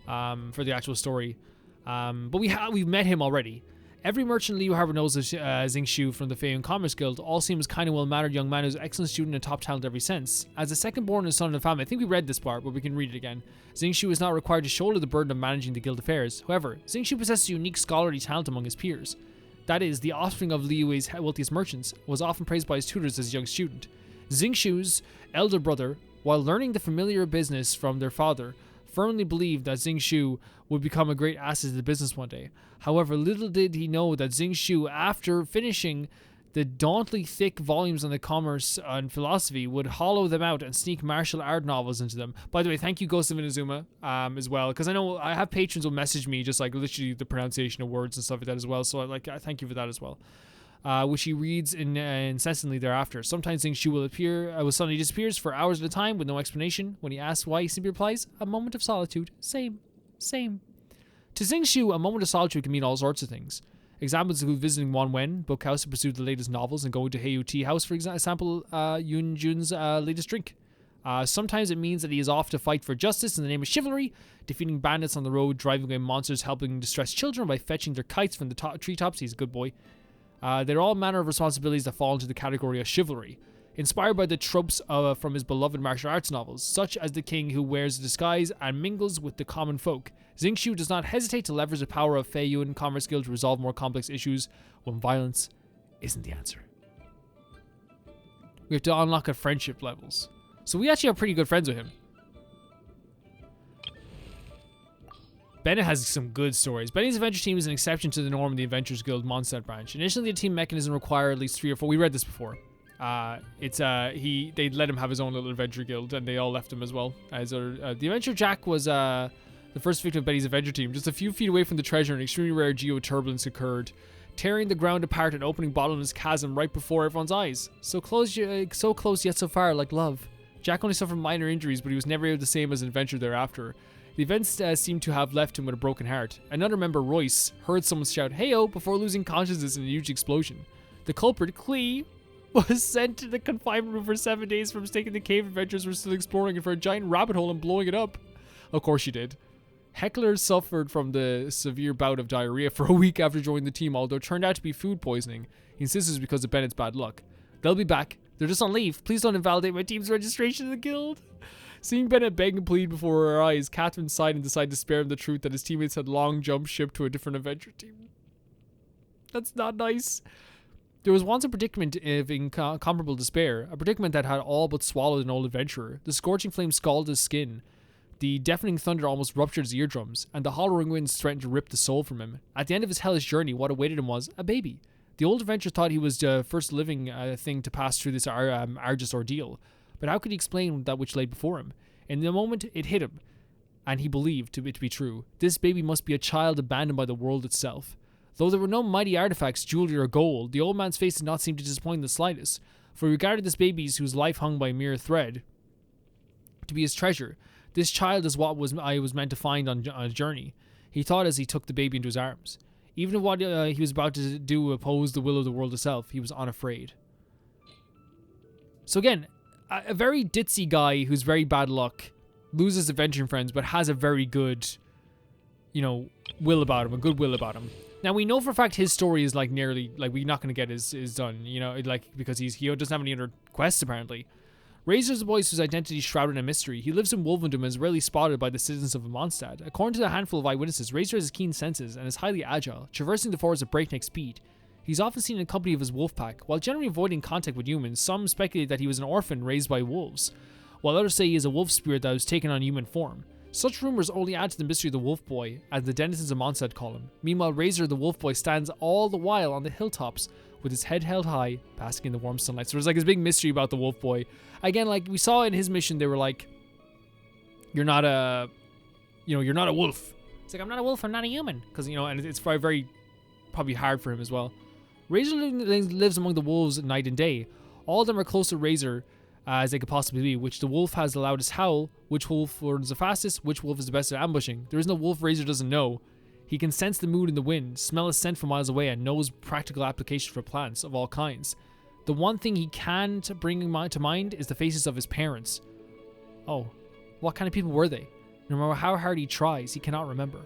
for the actual story. But we've met him already. Every merchant in Liu Harbor knows Xingqiu from the Feiyan Commerce Guild. All seem as kind and well-mannered young man who's an excellent student and top talent in every sense. As the second-born and son of the family, I think we read this part, but we can read it again. Xingqiu is not required to shoulder the burden of managing the guild affairs. However, Xingqiu possesses a unique scholarly talent among his peers. That is, the offspring of Liyue's wealthiest merchants, was often praised by his tutors as a young student. Xingqiu's elder brother, while learning the familiar business from their father, firmly believed that Xingqiu would become a great asset to the business one day. However, little did he know that Xingqiu, after finishing the dauntingly thick volumes on the commerce and philosophy, would hollow them out and sneak martial art novels into them. By the way, thank you, Ghost of Inazuma, as well, because I know I have patrons who message me just like literally the pronunciation of words and stuff like that as well. So I thank you for that as well. Which he reads incessantly thereafter. Sometimes Xingqiu will suddenly disappears for hours at a time with no explanation. When he asks why, he simply replies, "A moment of solitude. Same. To Xingqiu, a moment of solitude can mean all sorts of things. Examples include visiting Wanwen bookhouse to pursue the latest novels, and going to Heiyu Tea House for example, Yun Jun's latest drink. Sometimes it means that he is off to fight for justice in the name of chivalry, defeating bandits on the road, driving away monsters, helping distressed children by fetching their kites from the treetops. He's a good boy. They're all manner of responsibilities that fall into the category of chivalry, inspired by the tropes from his beloved martial arts novels, such as the king who wears a disguise and mingles with the common folk. Xingqiu does not hesitate to leverage the power of Feiyan Commerce Guild to resolve more complex issues when violence isn't the answer. We have to unlock at friendship levels. So we actually are pretty good friends with him. Bennett has some good stories. Benny's adventure team is an exception to the norm in the Adventures Guild Mondstadt branch. Initially, the team mechanism required at least 3 or 4. We read this before. They let him have his own little adventure guild, and they all left him as well. The Adventure Jack was the first victim of Benny's adventure team. Just a few feet away from the treasure, an extremely rare geoturbulence occurred, tearing the ground apart and opening bottomless chasm right before everyone's eyes. So close yet so far, like love. Jack only suffered minor injuries, but he was never able the same as an adventure thereafter. The events seemed to have left him with a broken heart. Another member, Royce, heard someone shout, "Hey-oh," before losing consciousness in a huge explosion. The culprit, Clee, was sent to the confinement room for 7 days for mistaking the cave adventurers were still exploring it for a giant rabbit hole and blowing it up. Of course she did. Heckler suffered from the severe bout of diarrhea for a week after joining the team, although it turned out to be food poisoning. He insists it's because of Bennett's bad luck. They'll be back. They're just on leave. Please don't invalidate my team's registration in the guild. Seeing Bennett beg and plead before her eyes, Catherine sighed and decided to spare him the truth that his teammates had long jumped ship to a different adventure team. That's not nice. There was once a predicament of incomparable despair, a predicament that had all but swallowed an old adventurer. The scorching flame scalded his skin. The deafening thunder almost ruptured his eardrums, and the hollowing winds threatened to rip the soul from him. At the end of his hellish journey, what awaited him was a baby. The old adventurer thought he was the first living thing to pass through this arduous ordeal. But how could he explain that which lay before him? In the moment, it hit him, and he believed it to be true. This baby must be a child abandoned by the world itself. Though there were no mighty artifacts, jewelry, or gold, the old man's face did not seem to disappoint in the slightest, for he regarded this baby, whose life hung by a mere thread, to be his treasure. This child is what I was meant to find on a journey, he thought as he took the baby into his arms. Even if what he was about to do opposed the will of the world itself, he was unafraid. So again, a very ditzy guy who's very bad luck, loses adventuring friends, but has a very good, will about him, a good will about him. Now, we know for a fact his story is nearly, we're not going to get his done, because he doesn't have any other quests, apparently. Razor's the boy whose identity is shrouded in mystery. He lives in Wolvendom and is rarely spotted by the citizens of Mondstadt. According to a handful of eyewitnesses, Razor has keen senses and is highly agile, traversing the forest at breakneck speed. He's often seen in company of his wolf pack. While generally avoiding contact with humans, some speculate that he was an orphan raised by wolves, while others say he is a wolf spirit that was taken on human form. Such rumors only add to the mystery of the wolf boy, as the denizens of Mondstadt call him. Meanwhile, Razor the wolf boy stands all the while on the hilltops, with his head held high, basking in the warm sunlight. So there's like this big mystery about the wolf boy. Again, like we saw in his mission, they were like, you're not a wolf. It's like, I'm not a wolf, I'm not a human. Because, and it's very, very probably hard for him as well. Razor lives among the wolves night and day. All of them are close to Razor as they could possibly be. Which the wolf has the loudest howl, which wolf runs the fastest, which wolf is the best at ambushing. There is no wolf Razor doesn't know. He can sense the mood in the wind, smell a scent from miles away, and knows practical application for plants of all kinds. The one thing he can't bring to mind is the faces of his parents. Oh, what kind of people were they? No matter how hard he tries, he cannot remember.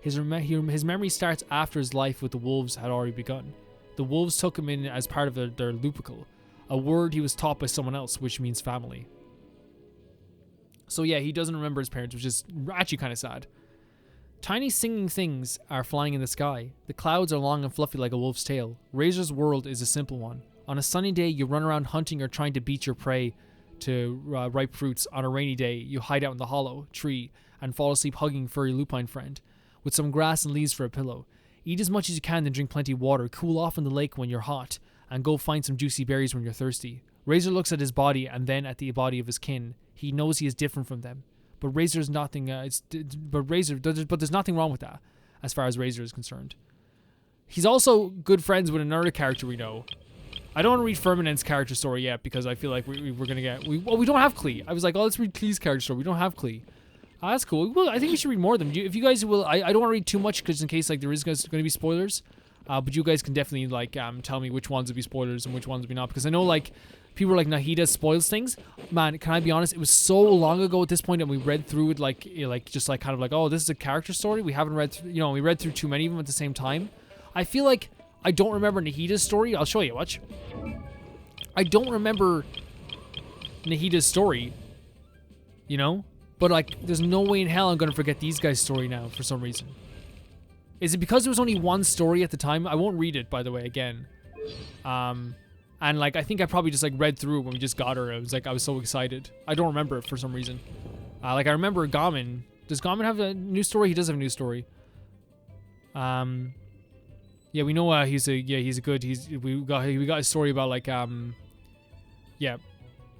His memory starts after his life with the wolves had already begun. The wolves took him in as part of their lupical, a word he was taught by someone else, which means family. So yeah, he doesn't remember his parents, which is actually kind of sad. Tiny singing things are flying in the sky. The clouds are long and fluffy like a wolf's tail. Razor's world is a simple one. On a sunny day, you run around hunting or trying to beat your prey to ripe fruits. On a rainy day, you hide out in the hollow tree and fall asleep hugging furry lupine friend, with some grass and leaves for a pillow. Eat as much as you can and drink plenty of water. Cool off in the lake when you're hot, and go find some juicy berries when you're thirsty. Razor looks at his body and then at the body of his kin. He knows he is different from them. But there's nothing wrong with that, as far as Razor is concerned. He's also good friends with another character we know. I don't want to read Firminent's character story yet because I feel like we're gonna get. We don't have Klee. I was like, oh, let's read Klee's character story. We don't have Klee. That's cool. Well, I think we should read more of them. If you guys will, I don't want to read too much because in case like there is going to be spoilers. But you guys can definitely like tell me which ones would be spoilers and which ones would be not, because I know like people were like Nahida spoils things. Man, can I be honest? It was so long ago at this point, and we read through it like just like kind of like, oh, this is a character story. We haven't read through, we read through too many of them at the same time. I feel like I don't remember Nahida's story. I'll show you. Watch. I don't remember Nahida's story. But like, there's no way in hell I'm gonna forget these guys' story now for some reason. Is it because there was only one story at the time? I won't read it, by the way, again. And like, I think I probably just like read through it when we just got her. I was so excited. I don't remember it for some reason. Like I remember Gamin. Does Gamin have a new story? He does have a new story. Yeah, we know we got a story about like yeah,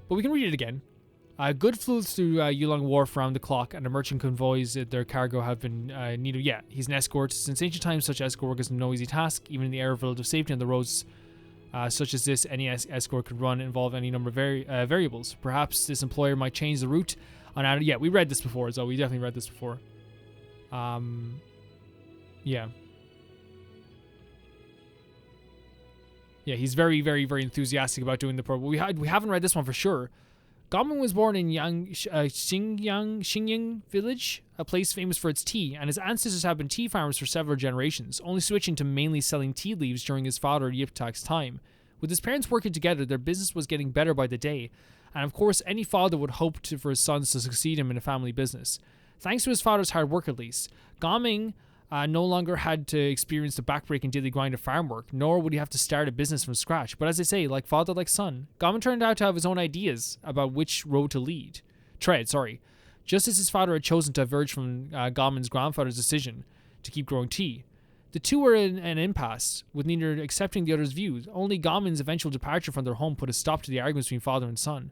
but we can read it again. Good flew through Yulong Wharf round the clock, and the merchant convoys their cargo have been needed. Yeah, he's an escort. Since ancient times, such escort work is no easy task, even in the era of relative safety on the roads such as this. Any escort could run involve any number of variables. Perhaps this employer might change the route on. Yeah, we read this before, so we definitely read this before. Yeah. Yeah, he's very, very, very enthusiastic about doing the program. We haven't read this one for sure. Gamin was born in Xingyang village, a place famous for its tea, and his ancestors have been tea farmers for several generations, only switching to mainly selling tea leaves during his father Yiptak's time. With his parents working together, their business was getting better by the day, and of course any father would hope for his sons to succeed him in a family business. Thanks to his father's hard work at least, Gamin no longer had to experience the backbreaking daily grind of farm work, nor would he have to start a business from scratch. But as I say, like father, like son, Gamin turned out to have his own ideas about which road to tread. Just as his father had chosen to diverge from Gamin's grandfather's decision to keep growing tea. The two were in an impasse, with neither accepting the other's views. Only Gamin's eventual departure from their home put a stop to the arguments between father and son.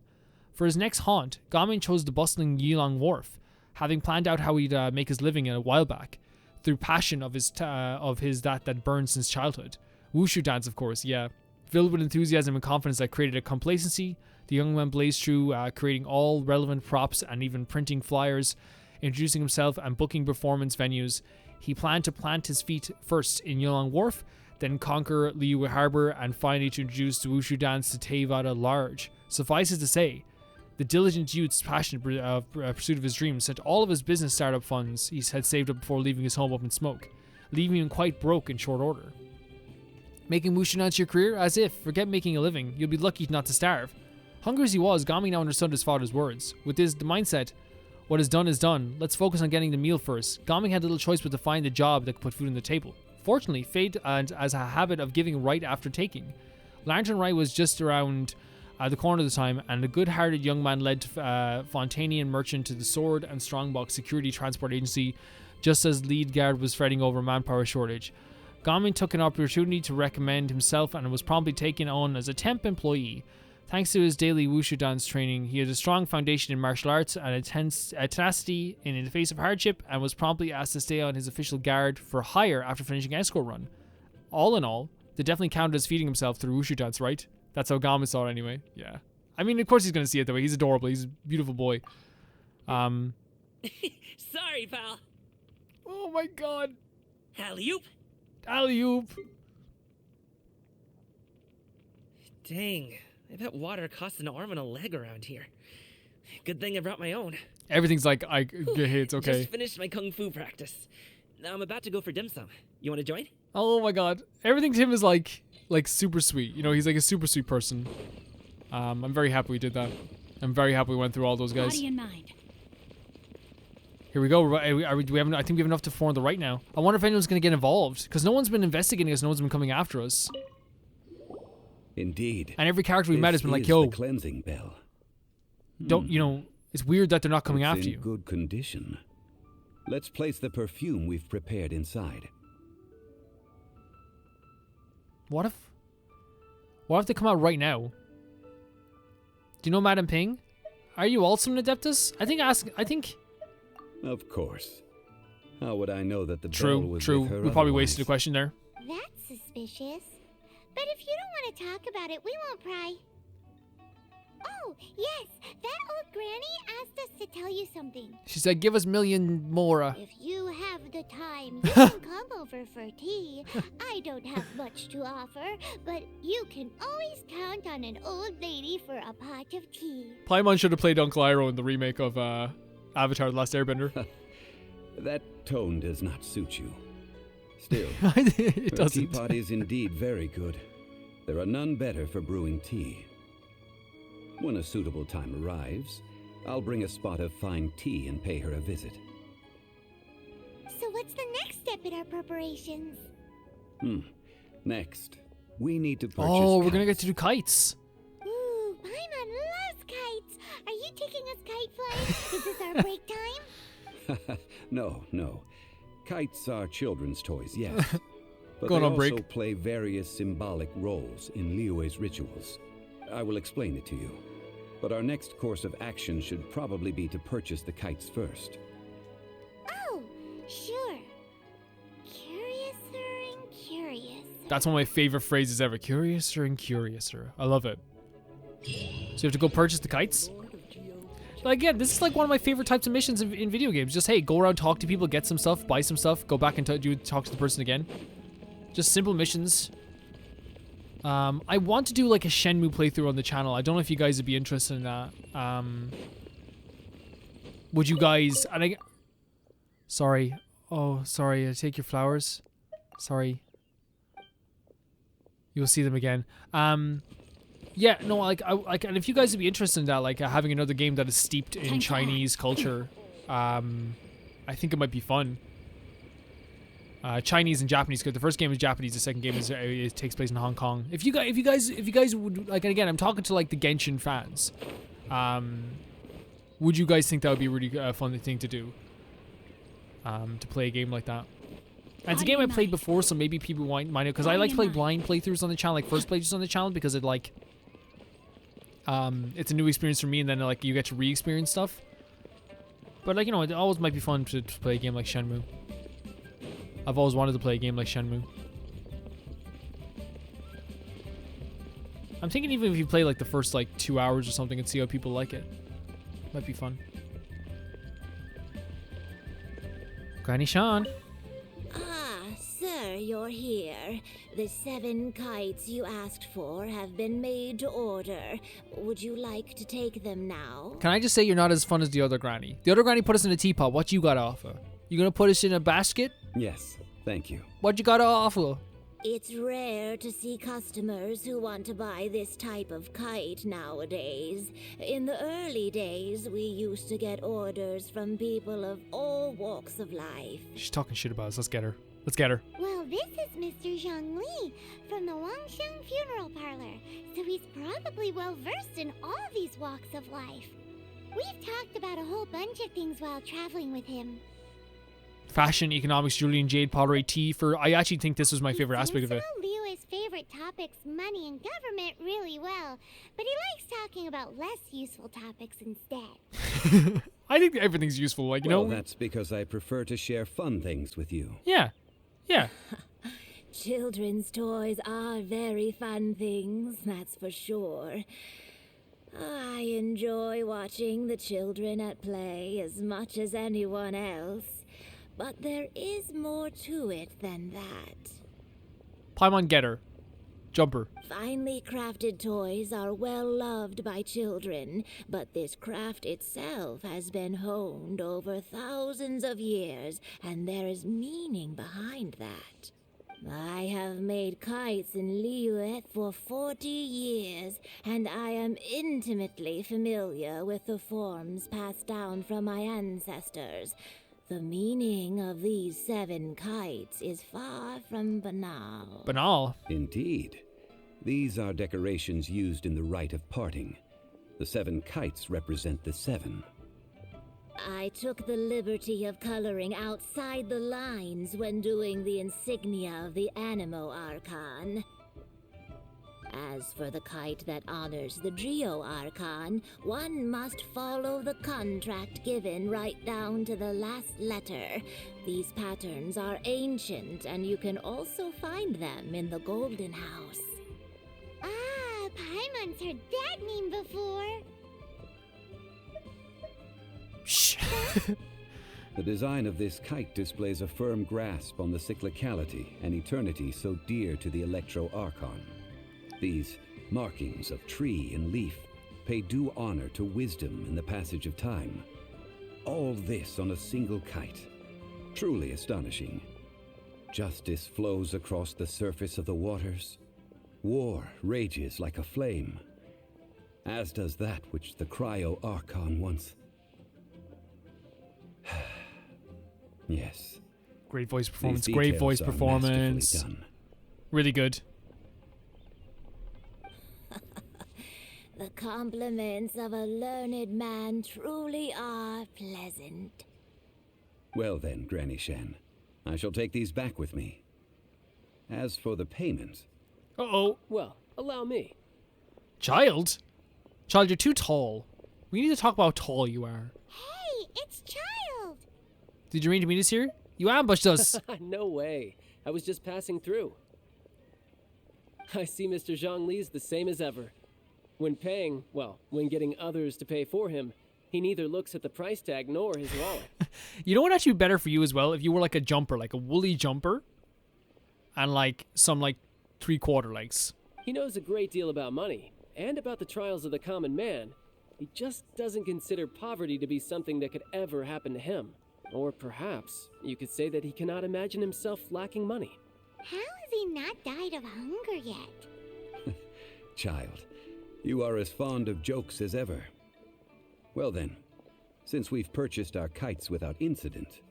For his next haunt, Gamin chose the bustling Yilong Wharf, having planned out how he'd make his living a while back, through passion of his that burned since childhood. Wushu dance, of course, yeah. Filled with enthusiasm and confidence that created a complacency, the young man blazed through, creating all relevant props and even printing flyers, introducing himself and booking performance venues. He planned to plant his feet first in Yulong Wharf, then conquer Liyue Harbor, and finally to introduce the Wushu dance to Teyvat at large. Suffice it to say, the diligent youth's passionate pursuit of his dreams sent all of his business startup funds he had saved up before leaving his home up in smoke, leaving him quite broke in short order. Making Wushu dance your career? As if. Forget making a living. You'll be lucky not to starve. Hungry as he was, Gami now understood his father's words. With the mindset, what is done is done. Let's focus on getting the meal first. Gami had little choice but to find a job that could put food on the table. Fortunately, fate has a habit of giving right after taking. Lantern Rai was just around the corner at the time, and a good-hearted young man led Fontanian merchant to the Sword and Strongbox Security Transport Agency, just as lead guard was fretting over manpower shortage. Gamin took an opportunity to recommend himself and was promptly taken on as a temp employee. Thanks to his daily wushu dance training, he had a strong foundation in martial arts and a tenacity in the face of hardship, and was promptly asked to stay on his official guard for hire after finishing escort run. All in all, they definitely counted as feeding himself through wushu dance, right? That's how Gamin saw it anyway. Yeah. I mean, of course he's going to see it that way. He's adorable. He's a beautiful boy. Sorry, pal. Oh my god. Alley-oop. Alley-oop. Dang. I bet water costs an arm and a leg around here. Good thing I brought my own. Everything's like, hey, it's okay. Just finished my kung fu practice. Now I'm about to go for dim sum. You want to join? Oh my god. Everything to him is like super sweet. You know, he's like a super sweet person. I'm very happy we did that. I'm very happy we went through all those guys. Body and mind. Here we go. We have, I think we have enough to form the right now. I wonder if anyone's going to get involved, because no one's been investigating us. No one's been coming after us. Indeed. And every character we met has been like, This is yo, the cleansing bell. don't, you know, it's weird that they're not coming It's after in you. good condition. Let's place the perfume we've prepared inside. What if they come out right now? Do you know Madam Ping? Are you also an Adeptus? I think. Of course. How would I know that the bell True. was with her We probably otherwise? wasted a question there. That's suspicious. But if you don't want to talk about it, we won't pry. Oh, yes, that old granny asked us to tell you something. She said, "Give us million more." If you have the time, you can come over for tea. I don't have much to offer, but you can always count on an old lady for a pot of tea. Paimon should have played Uncle Iroh in the remake of Avatar: The Last Airbender. That tone does not suit you. Still, It her doesn't. teapot is indeed very good. There are none better for brewing tea. When a suitable time arrives, I'll bring a spot of fine tea and pay her a visit. So what's the next step in our preparations? Next, we need to purchase Oh, we're gonna get kites. to do kites. Ooh, Paimon loves kites. Are you taking us kite flying? Is this our break time? No. Kites are children's toys, yes. But Going they on also break. play various symbolic roles in Liyue's rituals. I will explain it to you. But our next course of action should probably be to purchase the kites first. Oh, sure. Curiouser and curious. That's one of my favorite phrases ever. Curiouser and curiouser. I love it. So you have to go purchase the kites? Like, again, this is like one of my favorite types of missions in video games. Just, hey, go around, talk to people, get some stuff, buy some stuff, go back and talk to the person again. Just simple missions. I want to do like a Shenmue playthrough on the channel. I don't know if you guys would be interested in that. Would you guys... Sorry. Oh, sorry. I take your flowers. Sorry. You'll see them again. Yeah, no, and if you guys would be interested in that, like having another game that is steeped in Chinese culture, I think it might be fun. Chinese and Japanese. Cause the first game is Japanese. The second game is it takes place in Hong Kong. If you guys would like, and again, I'm talking to like the Genshin fans. Would you guys think that would be a really fun thing to do? To play a game like that. And it's a game I played before, so maybe people might know, because I like to play blind playthroughs on the channel, like first playthroughs on the channel, because it like, it's a new experience for me, and then like you get to re-experience stuff. But like, you know, it always might be fun to play a game like Shenmue. I've always wanted to play a game like Shenmue. I'm thinking even if you play like the first like 2 hours or something and see how people like it. Might be fun. Granny Sean. Ah, sir, you're here. The 7 kites you asked for have been made to order. Would you like to take them now? Can I just say you're not as fun as the other granny? The other granny put us in a teapot. What you got to offer? You gonna put us in a basket? Yes, thank you. What you got to offer? It's rare to see customers who want to buy this type of kite nowadays. In the early days, we used to get orders from people of all walks of life. She's talking shit about us. Let's get her. Let's get her. Well, this is Mr. Zhongli from the Wangsheng Funeral Parlor, so he's probably well versed in all these walks of life. We've talked about a whole bunch of things while traveling with him. Fashion, economics, jewelry, and jade, pottery, tea. I actually think this was my favorite He aspect of seems it. to know Liu's favorite topics, money and government, really well, but he likes talking about less useful topics instead. I think everything's useful. Like, you Well, know. that's because I prefer to share fun things with you. Yeah. Yeah. Children's toys are very fun things, that's for sure. I enjoy watching the children at play as much as anyone else. But there is more to it than that. Paimon, get her. Jumper. Finely crafted toys are well loved by children, but this craft itself has been honed over thousands of years, and there is meaning behind that. I have made kites in Liyue for 40 years, and I am intimately familiar with the forms passed down from my ancestors. The meaning of these 7 kites is far from banal. Banal. Indeed. These are decorations used in the rite of parting. The 7 kites represent the 7. I took the liberty of coloring outside the lines when doing the insignia of the Animo Archon. As for the kite that honors the Geo Archon, one must follow the contract given right down to the last letter. These patterns are ancient, and you can also find them in the Golden House. Ah, Paimon's heard that name before. Shh. The design of this kite displays a firm grasp on the cyclicality and eternity so dear to the Electro Archon. These markings of tree and leaf pay due honor to wisdom in the passage of time. All this on a single kite. Truly astonishing. Justice flows across the surface of the waters. War rages like a flame, as does that which the Cryo Archon once... Yes. Great voice performance. These Great voice details are masterfully performance. done. Really good. The compliments of a learned man truly are pleasant. Well then, Granny Shan, I shall take these back with me. As for the payment, Uh-oh. Well, allow me. Child? Child, you're too tall. We need to talk about how tall you are. Hey, it's Child! Did you mean to meet us here? You ambushed us. No way. I was just passing through. I see Mr. Zhongli's the same as ever. When paying, well, when getting others to pay for him, he neither looks at the price tag nor his wallet. You know what actually be better for you as well? If you were like a jumper, like a woolly jumper, and like some like 3/4 legs. He knows a great deal about money, and about the trials of the common man. He just doesn't consider poverty to be something that could ever happen to him. Or perhaps you could say that he cannot imagine himself lacking money. How has he not died of hunger yet? child, you are as fond of jokes as ever. Well then, since we've purchased our kites without incident,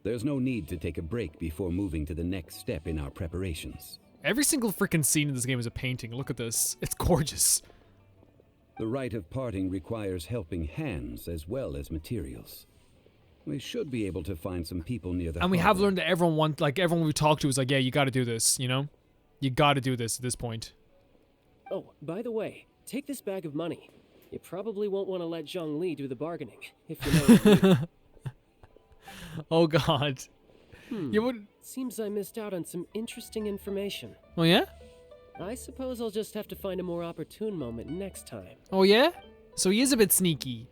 there's no need to take a break before moving to the next step in our preparations. Every single freaking scene in this game is a painting. Look at this. It's gorgeous. The rite of parting requires helping hands as well as materials. We should be able to find some people near the And we have harbor. learned that everyone we talk to is like, yeah, you got to do this, you know? You got to do this at this point. Oh, by the way, take this bag of money. You probably won't want to let Zhong Li do the bargaining, if you know what I mean. Oh, God. You would... Seems I missed out on some interesting information. Oh, yeah? I suppose I'll just have to find a more opportune moment next time. Oh, yeah? So he is a bit sneaky.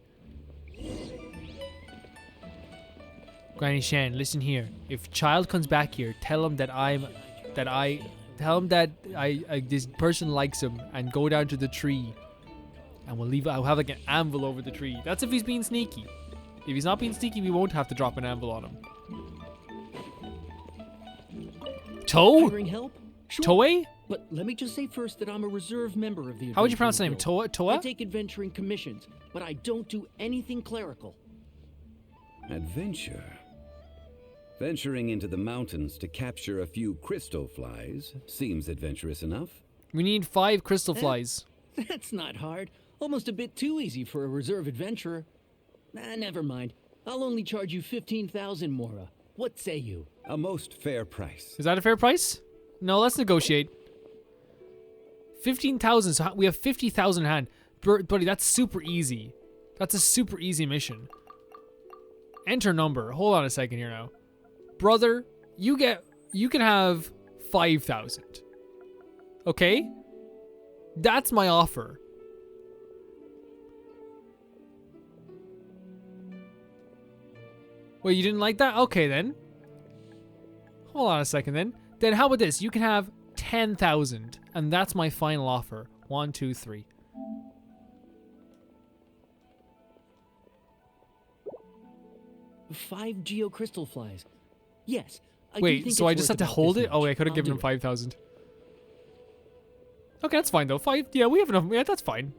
Granny Shan, listen here. If Child comes back here, tell him that this person likes him, and go down to the tree. And I'll have like an anvil over the tree. That's if he's being sneaky. If he's not being sneaky, we won't have to drop an anvil on him. Toe? Hiring help? Sure. Toei? But let me just say first that I'm a reserve member of the How would you pronounce the name? Adventuring Toa? Guild. I Toa? take adventuring commissions, but I don't do anything clerical. Adventure. Venturing into the mountains to capture a few crystal flies seems adventurous enough. We need 5 crystal flies. That's not hard. Almost a bit too easy for a reserve adventurer. Never mind. I'll only charge you 15,000 Mora. What say you? A most fair price. Is that a fair price? No, let's negotiate. 15,000, so we have 50,000 in hand. Buddy, that's super easy. That's a super easy mission. Enter number. Hold on a second here now. Brother, you can have 5,000. Okay? That's my offer. Wait, you didn't like that? Okay then. Hold on a second then. Then how about this? You can have 10,000, and that's my final offer. 1, 2, 3. Five geocrystal flies. Yes. I do Wait, think so I it's just worth have to about hold this it? Oh, wait, I much. could have I'll given do him it. 5,000. Okay, that's fine though. 5, yeah, we have enough. Yeah, that's fine.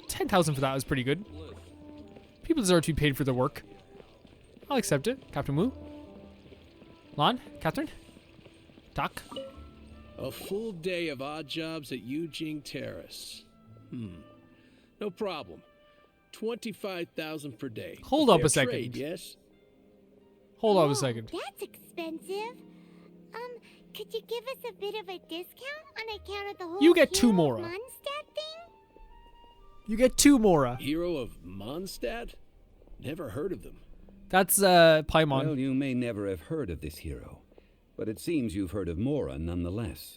10,000 for that is pretty good. People deserve to be paid for their work. I'll accept it. Captain Wu. Lon? Catherine? Doc? A full day of odd jobs at Eugene Terrace. No problem. 25,000 per day. Hold up Fair a second. Trade, yes? Hold on Whoa, a second. That's expensive. Could you give us a bit of a discount on account of the whole You get 2 Hero Mora. Mondstadt thing? You get 2 Mora. Hero of Mondstadt? Never heard of them. That's Paimon. Well, you may never have heard of this hero, but it seems you've heard of Mora nonetheless.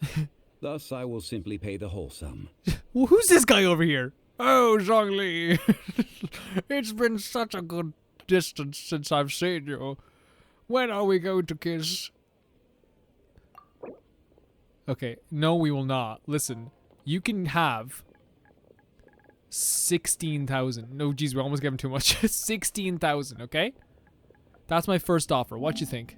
Thus, I will simply pay the whole sum. Well, who's this guy over here? Oh, Zhongli. It's been such a good distance since I've seen you. When are we going to kiss? Okay, no, we will not. Listen, you can have 16,000. No, geez, we almost gave him too much. 16,000, okay? That's my first offer. What you think?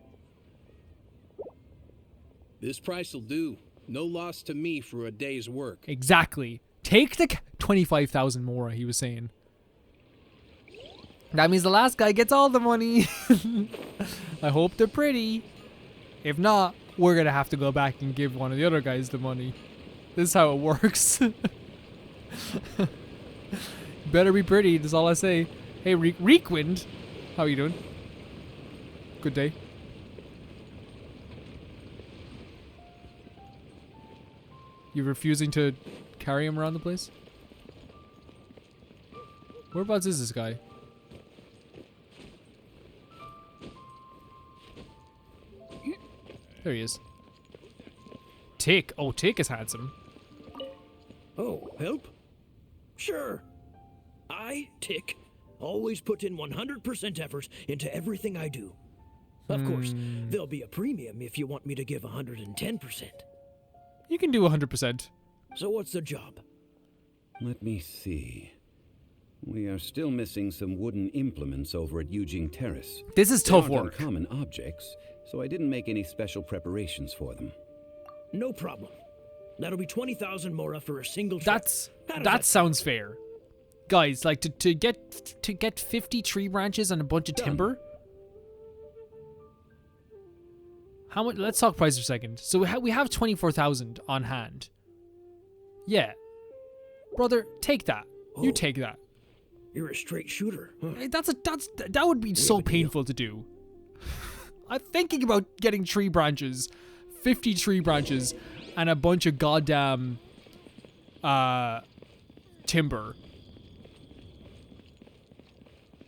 This price will do. No loss to me for a day's work. Exactly. Take the 25,000 Mora, he was saying. That means the last guy gets all the money. I hope they're pretty. If not, we're going to have to go back and give one of the other guys the money. This is how it works. Better be pretty, that's all I say. Hey, Reekwind. How are you doing? Good day. You refusing to carry him around the place? Whereabouts is this guy? There he is. Tick. Oh, Tick is handsome. Oh, help? Sure. I, Tick, always put in 100% effort into everything I do. Of course, there'll be a premium if you want me to give 110%. You can do 100%. So what's the job? Let me see. We are still missing some wooden implements over at Eugene Terrace. This is They tough aren't work. uncommon objects, so I didn't make any special preparations for them. No problem. That'll be 20,000 Mora for a single trip. How does That sounds fair. Guys, like to get 50 tree branches and a bunch of timber. How much? Let's talk price for a second. So we have 24,000 on hand. Yeah, brother, take that. You take that. You're a straight shooter. Huh? Hey, that would be so painful to do. I'm thinking about getting tree branches, 50 tree branches, and a bunch of goddamn timber.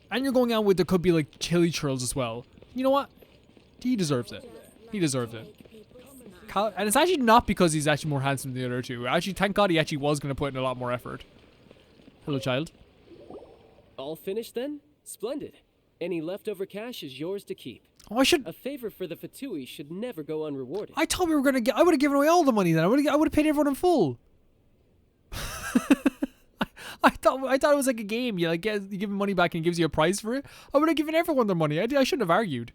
And you're going out with there could be like chili churls as well. You know what? He deserves it. He deserves it. And it's actually not because he's actually more handsome than the other two. Actually, thank God he actually was going to put in a lot more effort. Hello, child. All finished then? Splendid. Any leftover cash is yours to keep. Oh, I should. A favor for the Fatui should never go unrewarded. I thought we were gonna get. I would have given away all the money then. I would have paid everyone in full. I thought it was like a game. You you give him money back and he gives you a prize for it. I would have given everyone their money. I shouldn't have argued.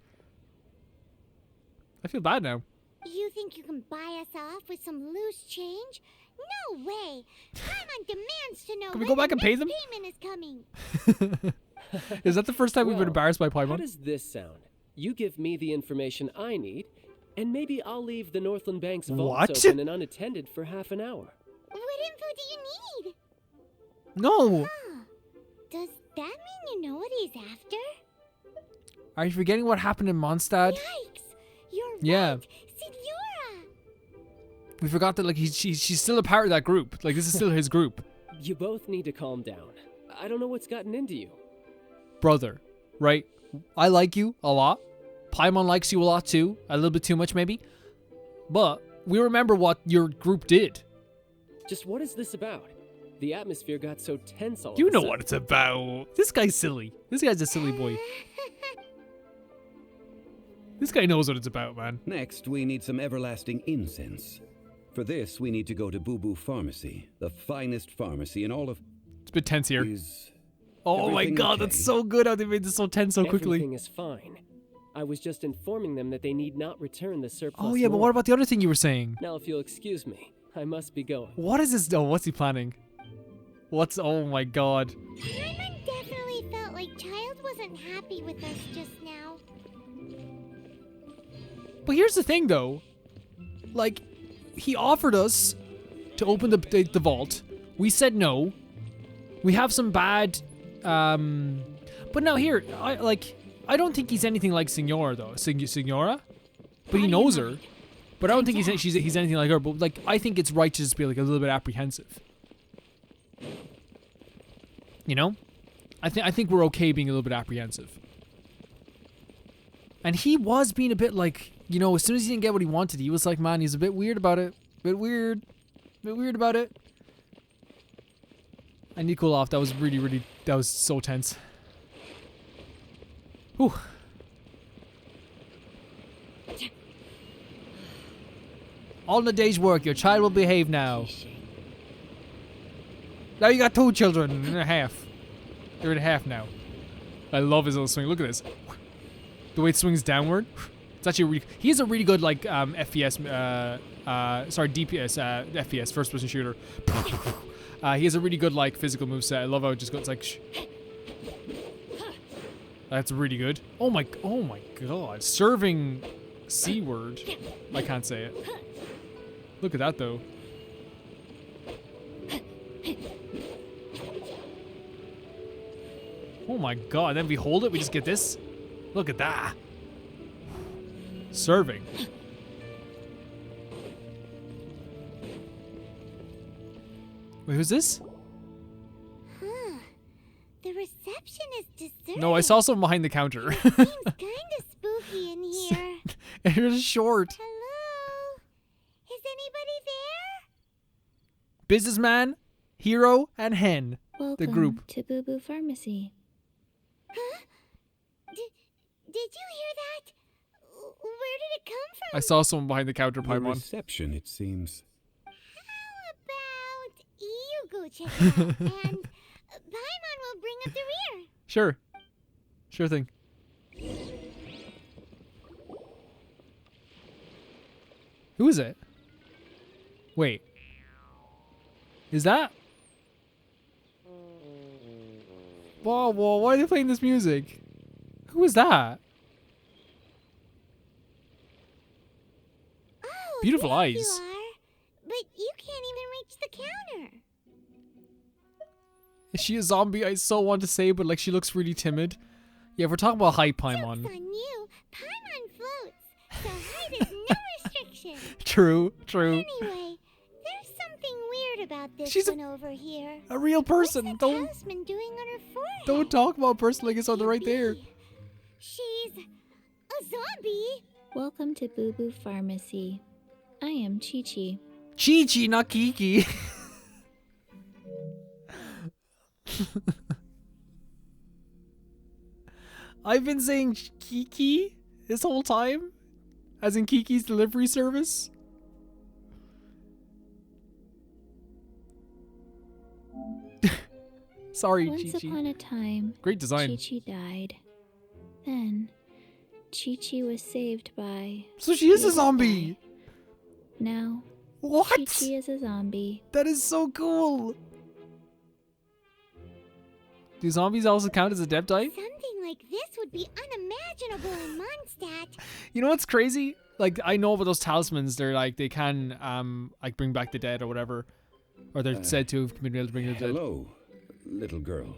I feel bad now. You think you can buy us off with some loose change? No way! Paimon demands to know Can we when go back the and pay next them? payment is coming. Is that the first time we've been Well, embarrassed by How Paimon? does this sound? You give me the information I need, and maybe I'll leave the Northland Bank's vaults What? open and unattended for half an hour. What info do you need? No. Huh. Does that mean you know what he's after? Are you forgetting what happened in Mondstadt? Yikes! You're Yeah. right! Signora! We forgot that like she's still a part of that group. Like this is still his group. You both need to calm down. I don't know what's gotten into you. Brother, right? I like you a lot. Paimon likes you a lot too. A little bit too much maybe. But we remember what your group did. Just what is this about? The atmosphere got so tense all You of a know sudden. what it's about. This guy's silly. This guy's a silly boy. This guy knows what it's about, man. Next, we need some everlasting incense. For this, we need to go to Boo Boo Pharmacy, the finest pharmacy in all of... It's a bit tense here. Is Oh my everything god, okay? that's so good how they made this so tense so quickly. Everything is fine. I was just informing them that they need not return the surplus. Oh yeah, but what about the other thing you were saying? Now, if you'll excuse me, I must be going. What is this? Oh, what's he planning? Oh my god. Paimon definitely felt like Child wasn't happy with us just now. But here's the thing though. Like, he offered us to open the vault. We said no. We have some bad, but now here, I don't think he's anything like Signora though. Signora? But he knows her. But I don't think he's anything like her. But like, I think it's right to just be like a little bit apprehensive. You know? I think we're okay being a little bit apprehensive. And he was being a bit like, you know, as soon as he didn't get what he wanted, he was like, man, he's a bit weird about it. Bit weird about it. I need to cool off. That was that was so tense. Whew. All in a day's work. Your child will behave now. Now you got 2 children and a half. You're in half now. I love his little swing. Look at this. The way it swings downward. It's actually he has a really good like FPS DPS FPS first person shooter. He has a really good like physical moveset. I love how it just goes like that's really good. Oh my god. Serving C word. I can't say it. Look at that though. Oh my god, then we hold it, we just get this. Look at that. Serving. Wait, who's this? Huh. The reception is deserted. No, I saw someone behind the counter. Seems kinda spooky in here. And you're short. Hello? Is anybody there? Businessman, hero, and hen. Welcome The group. to Boo Boo Pharmacy. Huh? Did you hear that? Where did it come from? I saw someone behind the counter, The Paimon. reception, it seems. How about you go check it out, and Paimon will bring up the rear. Sure. Sure thing. Who is it? Wait. Is that? Whoa, why are they playing this music? Who is that? Oh, Beautiful there eyes. You are. But you can't even reach the counter. Is she a zombie? I so want to say, but like she looks really timid. Yeah, if we're talking about height, Paimon. Joke's on you. Paimon floats, so height is no restriction. True. Anyway, there's something weird about this She's one over here. A real person. What's the Don't talisman doing on her forehead? don't talk about a person like it's on the right there. She's a zombie. Welcome to Boo Boo Pharmacy. I am Chi-Chi. Chi-Chi, not Kiki. I've been saying Kiki this whole time, as in Kiki's delivery service. Sorry, Once Chi-Chi. upon a time, Great design. Chi-Chi died. Then, Chi-Chi was saved by... So she is a zombie. Now, What? Chi-Chi is a zombie. That is so cool. Do zombies also count as Adepti? Something like this would be unimaginable in Mondstadt. You know what's crazy? Like, I know about those talismans. They're like, they can, like, bring back the dead or whatever. Or they're said to have been able to bring the dead. Hello, little girl.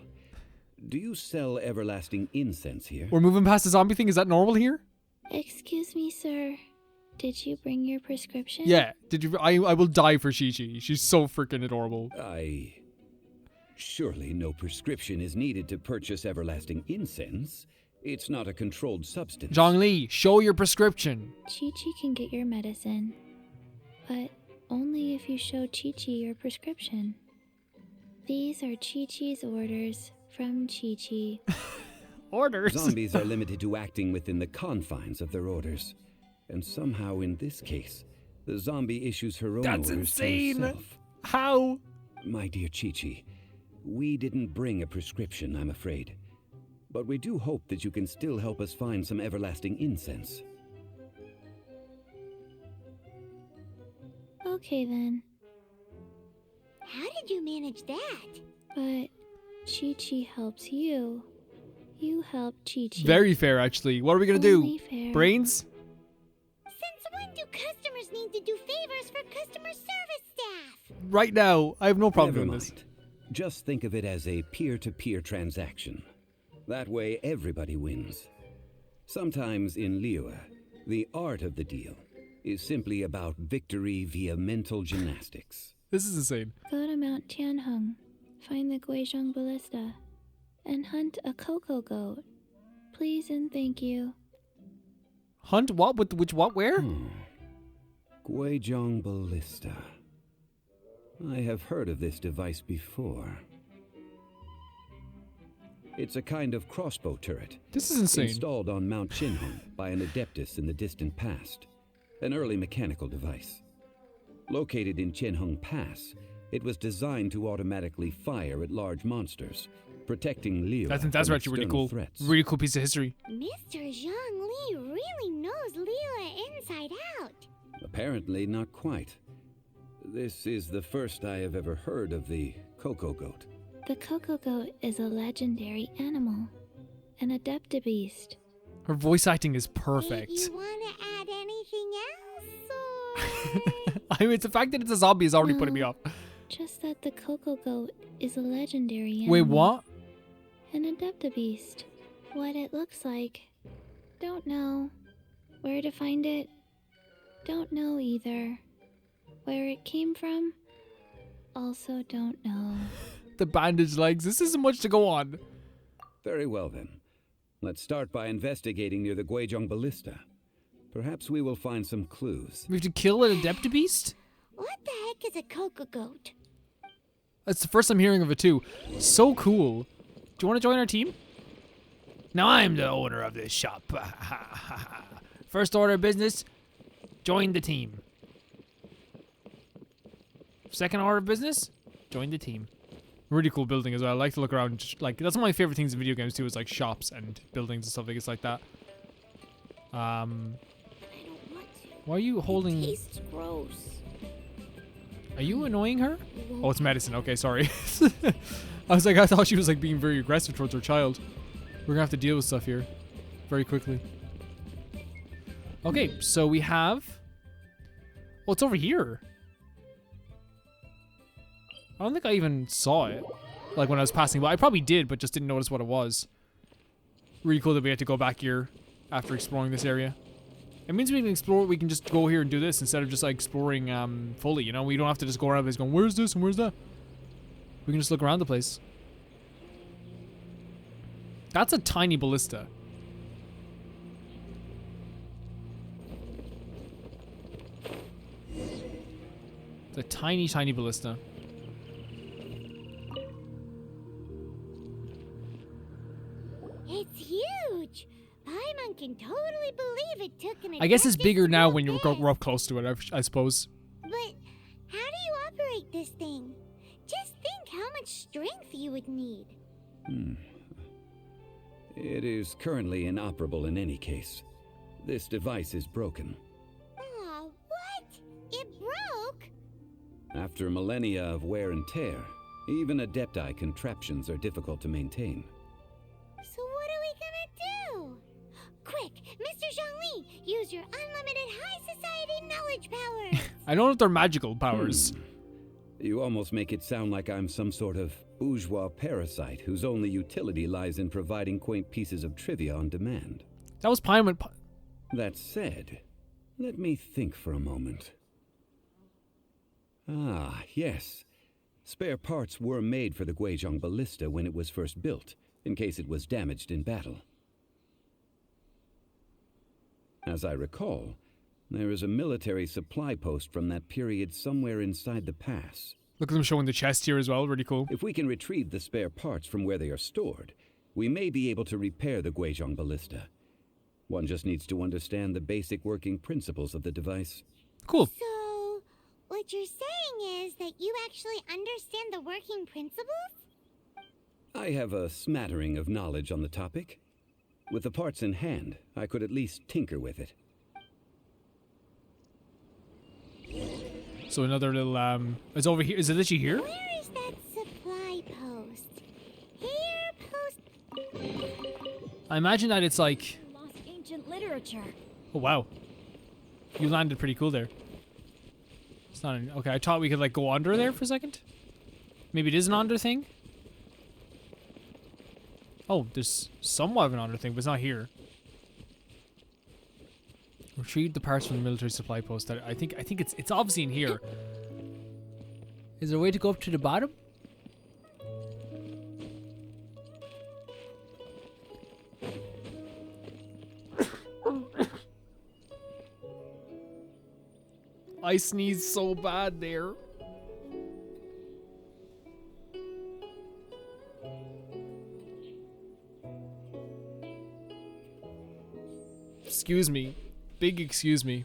Do you sell everlasting incense here? We're moving past the zombie thing. Is that normal here? Excuse me, sir. Did you bring your prescription? Yeah. Did you? I will die for Chi-Chi. She's so freaking adorable. Surely no prescription is needed to purchase everlasting incense. It's not a controlled substance. Zhongli, show your prescription. Chi-Chi can get your medicine, but only if you show Chi-Chi your prescription. These are Chi-Chi's orders from Chi-Chi. Orders? Zombies are limited to acting within the confines of their orders. And somehow in this case, the zombie issues her own orders insane. to herself. How? My dear Chi-Chi, we didn't bring a prescription, I'm afraid. But we do hope that you can still help us find some everlasting incense. Okay then, How did you manage that? but Chi-Chi helps you. You help Chi-Chi. Very fair, actually. What are we gonna Only do? fair. Brains? Since when do customers need to do favors for customer service staff? Right now, I have no problem Never doing this. mind. Just think of it as a peer-to-peer transaction. That way, everybody wins. Sometimes in Liyue, the art of the deal is simply about victory via mental gymnastics. This is insane. Go to Mount Tianheng, find the Guizhong Ballista, and hunt a cocoa goat. Please and thank you. Hunt what? With which what? Where? Guizhong Ballista. I have heard of this device before. It's a kind of crossbow turret. This is insane. Installed on Mount Qinhong by an adeptus in the distant past. An early mechanical device. Located in Qinhong Pass, it was designed to automatically fire at large monsters, protecting Liyue That's from actually really external cool. threats. Really cool piece of history. Mr. Zhang Li really knows Liyue inside out. Apparently not quite. This is the first I have ever heard of the cocoa goat. The cocoa goat is a legendary animal, an adeptabeast. Her voice acting is Did perfect. you want to add anything else, or... I mean, it's the fact that it's a zombie is already putting me No. off. Just that the cocoa goat is a legendary animal. Wait, what? An adeptabeast. What it looks like. Don't know. Where to find it? Don't know either. Where it came from? Also don't know. The bandaged legs. This isn't much to go on. Very well then. Let's start by investigating near the Guizhong Ballista. Perhaps we will find some clues. We have to kill an adeptabeast? What the heck is a cocoa goat? That's the first I'm hearing of it too. So cool. Do you want to join our team? Now I'm the owner of this shop. First order of business, join the team. Second order of business, join the team. Really cool building as well. I like to look around. Like, that's one of my favorite things in video games too, is like shops and buildings and stuff like that. I don't want to. Why are you holding... Tastes gross. Are you annoying her? Oh, it's medicine. Okay, sorry. I was like, I thought she was like being very aggressive towards her child. We're gonna have to deal with stuff here very quickly. Okay, so we have... Oh, it's over here. I don't think I even saw it. Like when I was passing by. I probably did, but just didn't notice what it was. Really cool that we had to go back here after exploring this area. It means we can explore, we can just go here and do this instead of just like exploring fully, you know? We don't have to just go around the place going, where's this and where's that? We can just look around the place. That's a tiny ballista. It's a tiny, tiny ballista. It's huge. Paimon can totally believe it took an I guess it's adeptus bigger to now build when this. we're up close to it, I suppose. But how do you operate this thing? Just think how much strength you would need. It is currently inoperable in any case. This device is broken. Aw, what? It After millennia of wear and tear, even Adepti contraptions are difficult to maintain. So what are we gonna do? Quick, Mr. Zhongli, use your unlimited high society knowledge powers. I don't know if they're magical powers. You almost make it sound like I'm some sort of bourgeois parasite whose only utility lies in providing quaint pieces of trivia on demand. That was Paimon. That said, let me think for a moment. Ah, yes. Spare parts were made for the Guizhong ballista when it was first built, in case it was damaged in battle. As I recall, there is a military supply post from that period somewhere inside the pass. Look at them showing the chest here as well. Really cool. If we can retrieve the spare parts from where they are stored, we may be able to repair the Guizhong ballista. One just needs to understand the basic working principles of the device. Cool. So, what you're saying is that you actually understand the working principles? I have a smattering of knowledge on the topic. With the parts in hand, I could at least tinker with it. So another little, it's over here. Is it literally here? Where is that supply post? Here, post... I imagine that it's like... Lost ancient literature. Oh, wow. You landed pretty cool there. It's not an... Okay, I thought we could, like, go under there for a second. Maybe it is an under thing? Oh, there's somewhat of an under thing, but it's not here. Retrieve the parts from the military supply post. I think it's obviously in here. Is there a way to go up to the bottom? I sneezed so bad there. Excuse me. Big excuse me.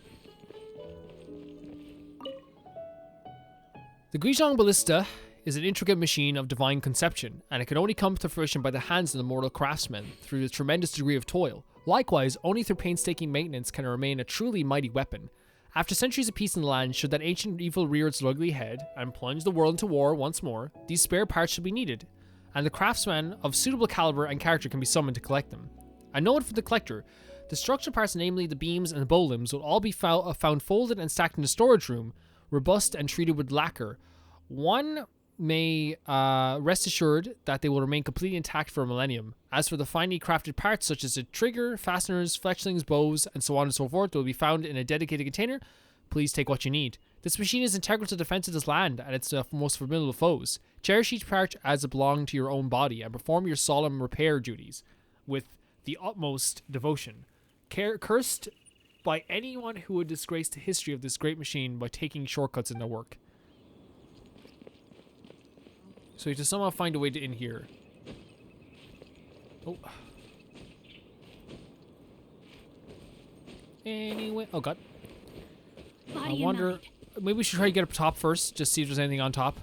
The Guizhong Ballista is an intricate machine of divine conception, and it can only come to fruition by the hands of the mortal craftsman through a tremendous degree of toil. Likewise, only through painstaking maintenance can it remain a truly mighty weapon. After centuries of peace in the land, should that ancient evil rear its ugly head and plunge the world into war once more, these spare parts should be needed, and the craftsman of suitable caliber and character can be summoned to collect them. A note for the collector: the structure parts, namely the beams and the bow limbs, will all be found folded and stacked in the storage room, robust and treated with lacquer. One may rest assured that they will remain completely intact for a millennium. As for the finely crafted parts such as the trigger, fasteners, fletchlings, bows, and so on and so forth, they will be found in a dedicated container. Please take what you need. This machine is integral to the defense of this land and its most formidable foes. Cherish each part as it belongs to your own body and perform your solemn repair duties with the utmost devotion. Cursed by anyone who would disgrace the history of this great machine by taking shortcuts in their work. So you have to somehow find a way to in here. Oh. Anyway, oh god. I wonder, maybe we should try to get up top first, just see if there's anything on top.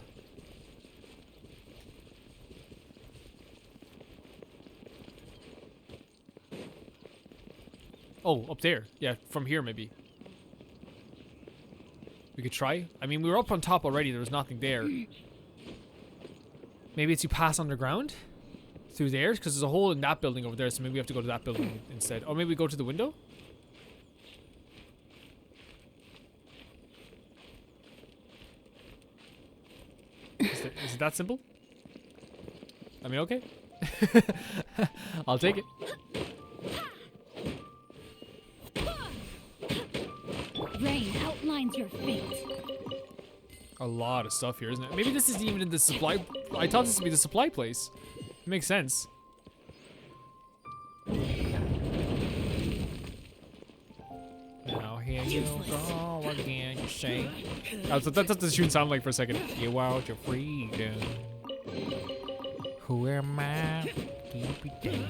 Oh, up there. Yeah, from here maybe. We could try. I mean, we were up on top already. There was nothing there. Maybe it's you pass underground? Through there? Because there's a hole in that building over there, so maybe we have to go to that building instead. Or maybe we go to the window? Is it that simple? I mean, okay. I'll take it. Rain outlines your fate. A lot of stuff here, isn't it? Maybe this isn't even in the supply... I thought this would be the supply place. It makes sense. Now here you go again, you say. That's what the tune sound like for a second. You want your freedom. Who am I to be dead?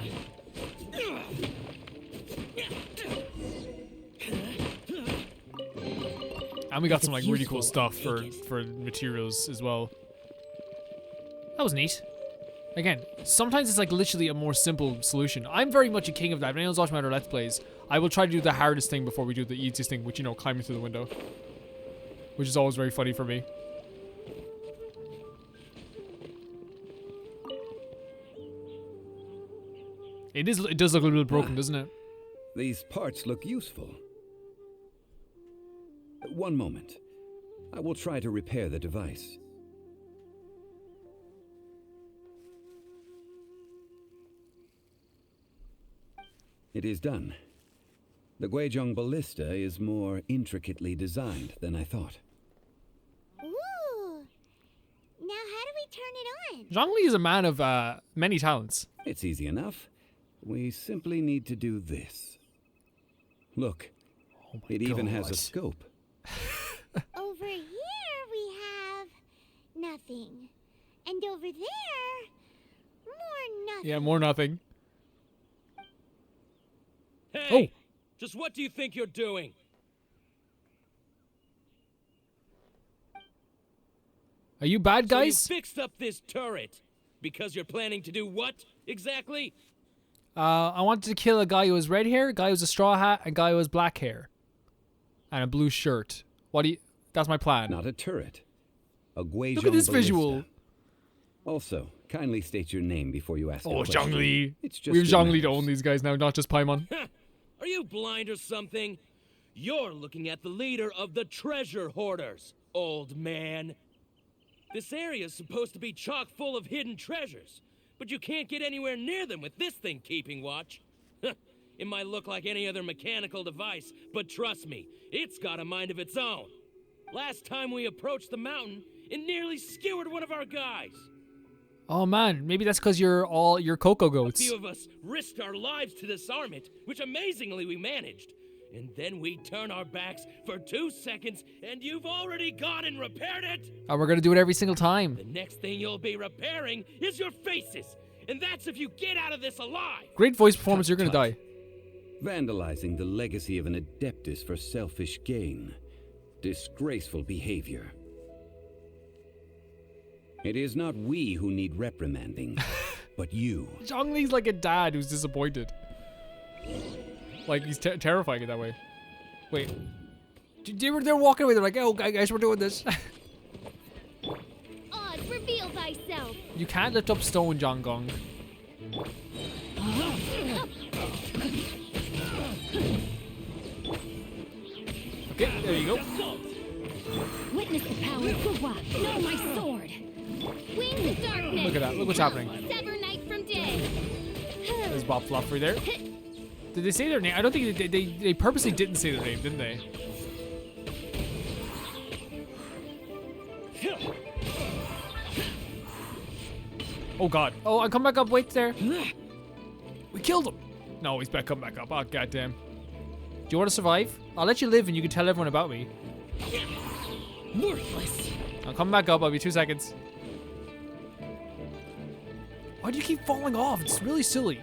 And we got some like really cool stuff for materials as well. That was neat. Again, sometimes it's like literally a more simple solution. I'm very much a king of that. If anyone's watching my other Let's Plays, I will try to do the hardest thing before we do the easiest thing, which, you know, climbing through the window. Which is always very funny for me. It is. It does look a little bit broken, doesn't it? These parts look useful. One moment. I will try to repair the device. It is done. The Guizhong ballista is more intricately designed than I thought. Ooh. Now how do we turn it on? Zhongli is a man of many talents. It's easy enough. We simply need to do this. Look, it even has a scope. Over here we have nothing. And over there, more nothing. Yeah, more nothing. Hey! Just what do you think you're doing? Are you bad guys? So you fixed up this turret because you're planning to do what exactly? I wanted to kill a guy who was red hair, a guy who was a straw hat, a guy who was black hair, and a blue shirt. What do you? That's my plan. Not a turret. A Guizhong Look at this ballista. visual. Also, kindly state your name before you ask a Oh, question. Zhongli. It's just We have your Zhongli to manners. own these guys now, not just Paimon. Are you blind or something? You're looking at the leader of the treasure hoarders, old man. This area's supposed to be chock full of hidden treasures, but you can't get anywhere near them with this thing keeping watch. It might look like any other mechanical device, but trust me, it's got a mind of its own. Last time we approached the mountain, it nearly skewered one of our guys. Oh man, maybe that's because you're cocoa A goats. few of us risked our lives to disarm it, which amazingly we managed. And then we turn our backs for 2 seconds, and you've already gone and repaired it! And we're gonna do it every single time. The next thing you'll be repairing is your faces! And that's if you get out of this alive! Great voice performance, you're gonna die. Vandalizing the legacy of an adeptus for selfish gain. Disgraceful behavior. It is not we who need reprimanding, but you. Zhongli's like a dad who's disappointed. Like, he's terrifying it that way. Wait. They're walking away, they're like, oh, guys, we're doing this. Oz, reveal thyself. You can't lift up stone, John Gong. Okay, there you go. Witness the power of Guwa. Know my sword. Wings of darkness. Look at that, look what's happening. Sever night from day. There's Bob Fluffrey there. Did they say their name? I don't think they purposely didn't say their name, didn't they? Oh god. Oh, I come back up. Wait there. We killed him. No, he's back. Come back up. Oh goddamn. Do you want to survive? I'll let you live, and you can tell everyone about me. Worthless. I'll come back up. I'll be 2 seconds. Why do you keep falling off? It's really silly.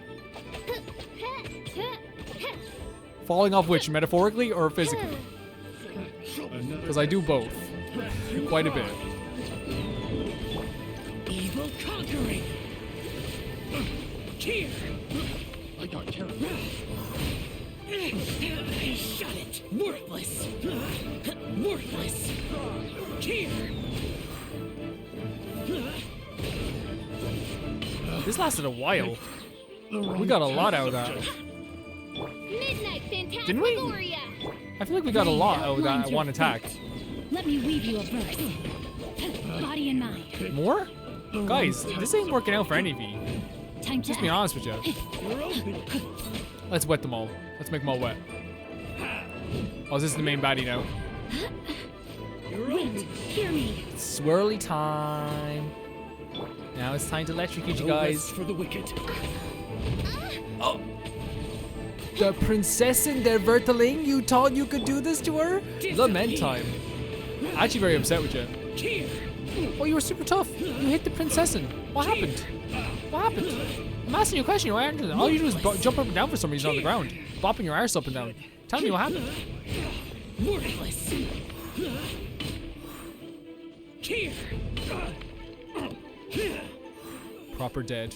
Falling off which? Metaphorically or physically? Because I do both. Quite a bit. Evil conquering. Here. I got carried. Shut it. Worthless. Worthless. Here. This lasted a while. We got a lot out of that. Midnight Didn't we? Phantasmagoria. I feel like we got a lot out of that one attack. Let me weave you a verse. Body and mind. More? Guys, this ain't working out for any of you. Time to Just be honest with you. Let's wet them all. Let's make them all wet. Oh, is this the main baddie now? wait. Hear me. Swirly time. Now it's time to electrocute you guys. For the wicked. Oh. The Prinzessin der Verteling, you thought you could do this to her? Lament time. Actually very upset with you. Oh, you were super tough. You hit the Prinzessin. What happened? What happened? I'm asking you a question. Why aren't you? All you do is jump up and down for some reason on the ground. Bopping your arse up and down. Tell me what happened. Worthless. Here. Proper dead.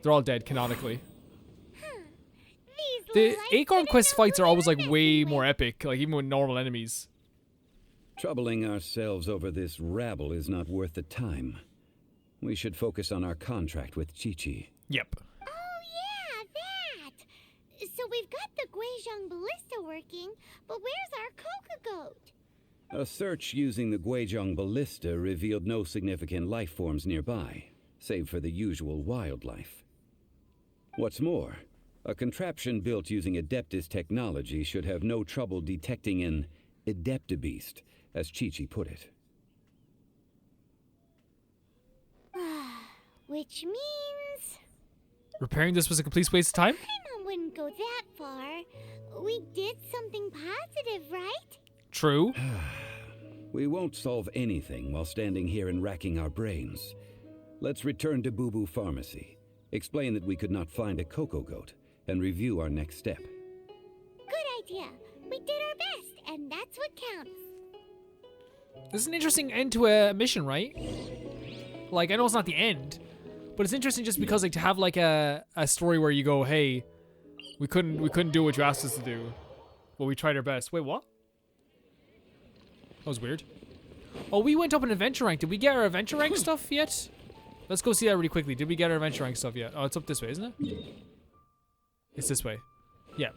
They're all dead, canonically. These The lights Acorn didn't Quest know fights are always like where way this more went. epic, like even with normal enemies. Troubling ourselves over this rabble is not worth the time. We should focus on our contract with Chi-Chi. Yep. Oh we've got the Guizhong ballista working, but where's our Coca goat? A search using the Guizhong ballista revealed no significant life forms nearby, save for the usual wildlife. What's more, a contraption built using Adeptus technology should have no trouble detecting an Adeptabeast, as Chi-Chi put it. Which means... Repairing this was a complete waste of time? Paimon wouldn't go that far. We did something positive, right? True. We won't solve anything while standing here and racking our brains. Let's return to Boo Boo Pharmacy, explain that we could not find a Coco goat, and review our next step. Good idea. We did our best, and that's what counts. This is an interesting end to a mission, right? Like, I know it's not the end, but it's interesting just because, like, to have like a story where you go, hey, we couldn't do what you asked us to do, but we tried our best. Wait, what? That was weird. Oh, we went up an adventure rank. Did we get our adventure rank stuff yet? Let's go see that really quickly. Did we get our adventure rank stuff yet? Oh, it's up this way, isn't it? It's this way. Yeah.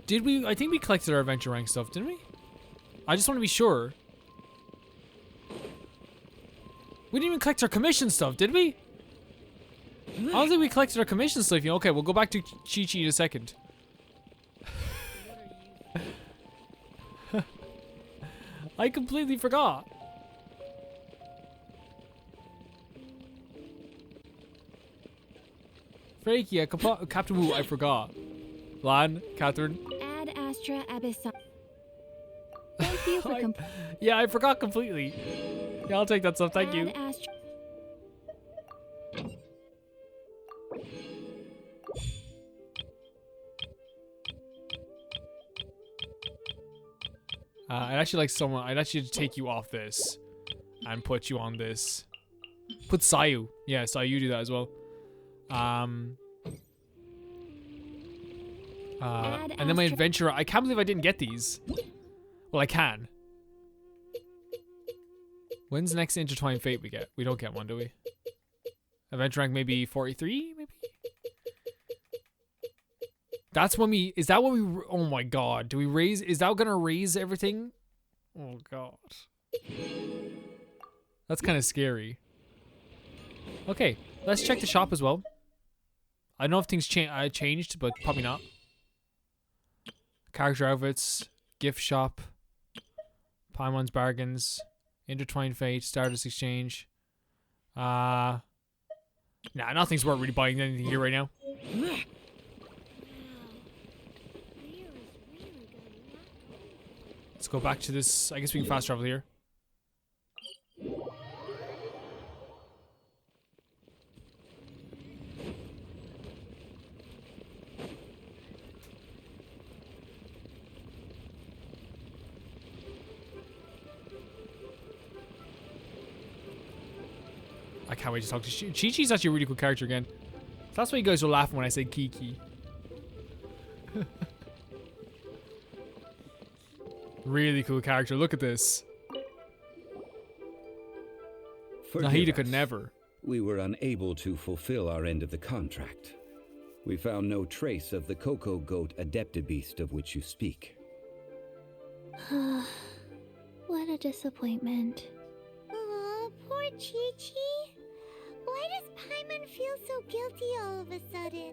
Did we? I think we collected our adventure rank stuff, didn't we? I just want to be sure. We didn't even collect our commission stuff, did we? I don't think we collected our commission stuff. Okay, we'll go back to Chi-Chi in a second. I completely forgot. Freaky, Captain Wu, I forgot. Lan, Catherine. Ad Astra Abyssal. Thank you for yeah, I forgot completely. Yeah, I'll take that stuff. Thank you. I'd actually like someone. I'd actually take you off this and put you on this. Put Sayu. Yeah, Sayu do that as well. And then my adventurer. I can't believe I didn't get these. Well, I can. When's the next intertwined fate we get? We don't get one, do we? Adventure rank maybe 43, maybe? That's when we... Is that when we... Oh my god. Do we raise... Is that gonna raise everything? Oh god. That's kind of scary. Okay. Let's check the shop as well. I don't know if things changed, but probably not. Character outfits. Gift shop. Paimon's bargains. Intertwined fate. Stardust exchange. Nah, nothing's worth really buying anything here right now. Let's go back to this. I guess we can fast travel here. I can't wait to talk to Chi-Chi's actually a really cool character again. That's why you guys are laughing when I say Kiki. Really cool character. Look at this. Nahida could never. We were unable to fulfill our end of the contract. We found no trace of the Coco Goat Adeptabeast of which you speak. What a disappointment. Aw, poor Chi-Chi. Why does Paimon feel so guilty all of a sudden?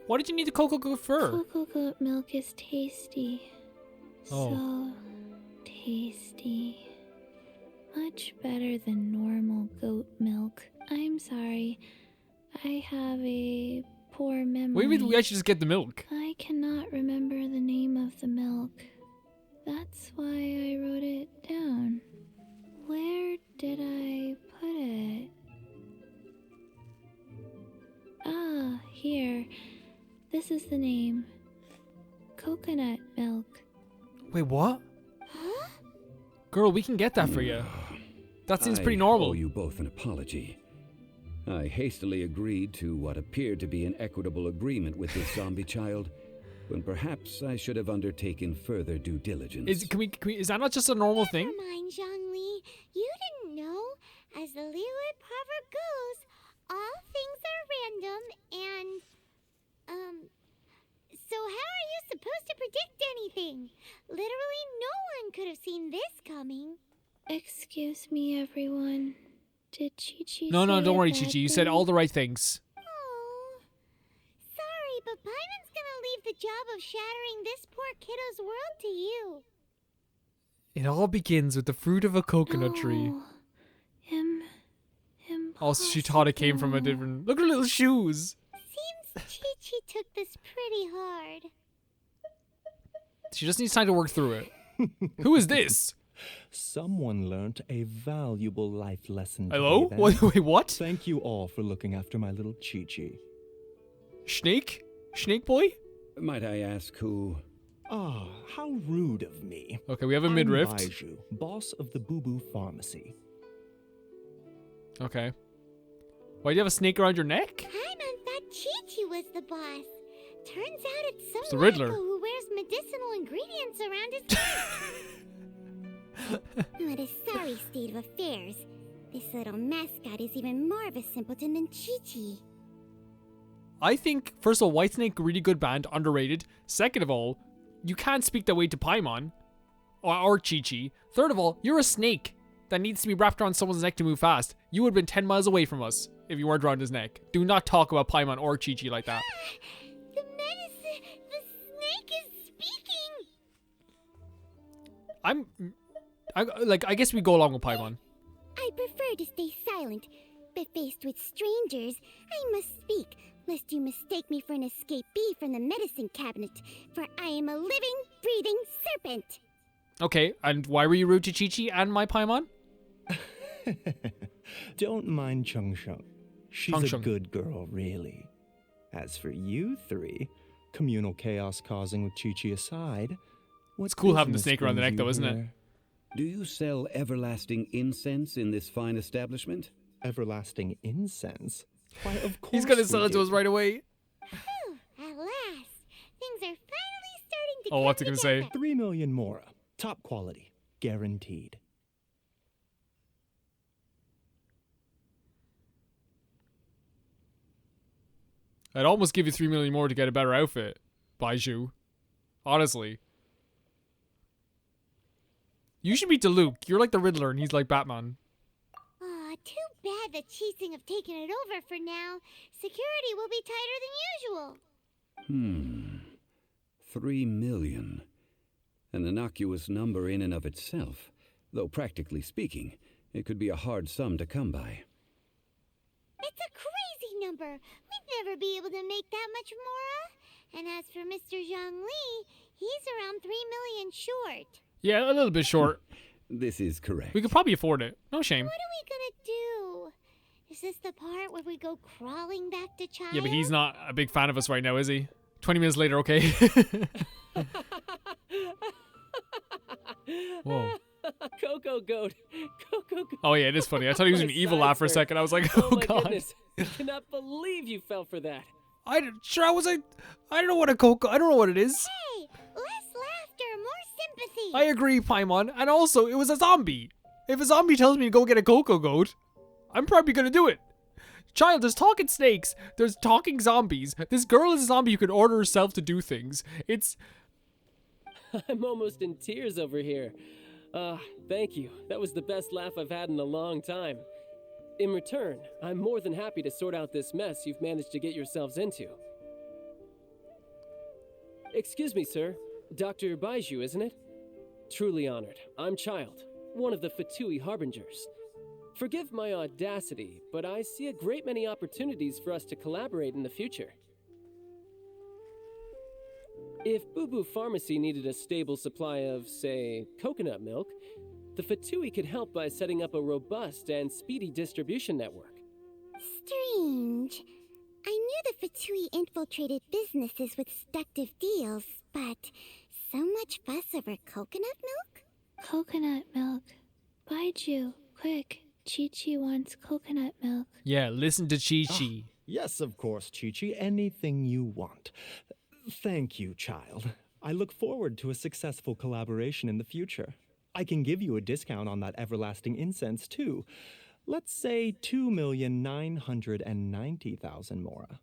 Why did you need the Coco Goat fur? Coco Goat milk is tasty. Oh. So tasty. Much better than normal goat milk. I'm sorry. I have a poor memory. Maybe we actually just get the milk. I cannot remember the name of the milk. That's why I wrote it down. Where did I put it? Ah, here. This is the name. Coconut milk. Wait, what? Huh? Girl, we can get that for you. That seems pretty normal. I owe you both an apology. I hastily agreed to what appeared to be an equitable agreement with this zombie child, when perhaps I should have undertaken further due diligence. Is that not just a normal thing? Never mind, Zhongli. You didn't know. As the Liyue proverb goes, all things are random and So how are you supposed to predict anything? Literally no one could have seen this coming. Excuse me, everyone. Did Chi-Chi No, say don't a worry, bad Chi-Chi. You said thing? all the right things. Oh, sorry, but Paimon's gonna leave the job of shattering this poor kiddo's world to you. It all begins with the fruit of a coconut tree. No. Impossible. Also, she thought it came from a different... Look at her little shoes. Seems Chi-Chi took this pretty hard. She just needs time to work through it. Who is this? Someone learnt a valuable life lesson Hello? today, then. Wait, what? Thank you all for looking after my little Chi-Chi. Snake? Snake boy? Might I ask who? Ah, how rude of me. Okay, we have a midriff. I'm Baiju, boss of the Boo Boo Pharmacy. Okay. Why do you have a snake around your neck? Paimon thought Chi-Chi was the boss. Turns out it's some It's the Riddler. wacko who wears medicinal ingredients around his What a sorry state of affairs. This little mascot is even more of a simpleton than Chi-Chi. I think, first of all, Whitesnake, really good band, underrated. Second of all, you can't speak that way to Paimon. Or Chi-Chi. Third of all, you're a snake that needs to be wrapped around someone's neck to move fast. You would have been 10 miles away from us if you weren't around his neck. Do not talk about Paimon or Chi-Chi like that. The snake is speaking! I guess we go along with Paimon. I prefer to stay silent, but faced with strangers, I must speak, lest you mistake me for an escapee from the medicine cabinet, for I am a living, breathing serpent. Okay, and why were you rude to Chi-Chi and my Paimon? Don't mind Chung Shung. She's Chung a Shung. good girl, really. As for you three, communal chaos causing with Chi-Chi aside, It's cool having the business snake around the brings neck, though, you isn't it? here? Do you sell everlasting incense in this fine establishment? Everlasting incense? Why, of course He's gonna we sell it to do. us right away. Whew, at last, things are finally starting to Oh, what's it gonna say? 3 million Mora. Top quality. Guaranteed. I'd almost give you 3 million more to get a better outfit, Baiju. Honestly. You should be to Luke. You're like the Riddler and he's like Batman. Aw, too bad the Cheesing have taken it over for now. Security will be tighter than usual. 3 million. An innocuous number in and of itself, though practically speaking, it could be a hard sum to come by. It's a crazy number. We'd never be able to make that much more. And as for Mr. Zhang Li, he's around 3 million short. Yeah, a little bit short. This is correct. We could probably afford it. No shame. What are we gonna do? Is this the part where we go crawling back to China? Yeah, but he's not a big fan of us right now, is he? 20 minutes later, okay. Whoa. Coco Goat. Coco Goat. Oh yeah, it is funny. I thought he was an evil side, laugh for a sir. second. I was like, Oh oh my god. goodness. I cannot believe you fell for that. I don't know what a cocoa. I don't know what it is. Hey, less laughter, more sympathy. I agree, Paimon. And also, it was a zombie. If a zombie tells me to go get a cocoa goat, I'm probably gonna do it. Child, there's talking snakes. There's talking zombies. This girl is a zombie who can order herself to do things. It's... I'm almost in tears over here. Thank you. That was the best laugh I've had in a long time. In return, I'm more than happy to sort out this mess you've managed to get yourselves into. Excuse me, sir. Dr. Baiju, isn't it? Truly honored. I'm Child, one of the Fatui Harbingers. Forgive my audacity, but I see a great many opportunities for us to collaborate in the future. If Boo Boo Pharmacy needed a stable supply of, say, coconut milk, the Fatui could help by setting up a robust and speedy distribution network. Strange. I knew the Fatui infiltrated businesses with seductive deals, but so much fuss over coconut milk? Coconut milk. Baiju, quick. Chi-Chi wants coconut milk. Yeah, listen to Chi-Chi. Yes, of course, Chi-Chi. Anything you want. Thank you, child. I look forward to a successful collaboration in the future. I can give you a discount on that everlasting incense, too. Let's say 2,990,000 Mora.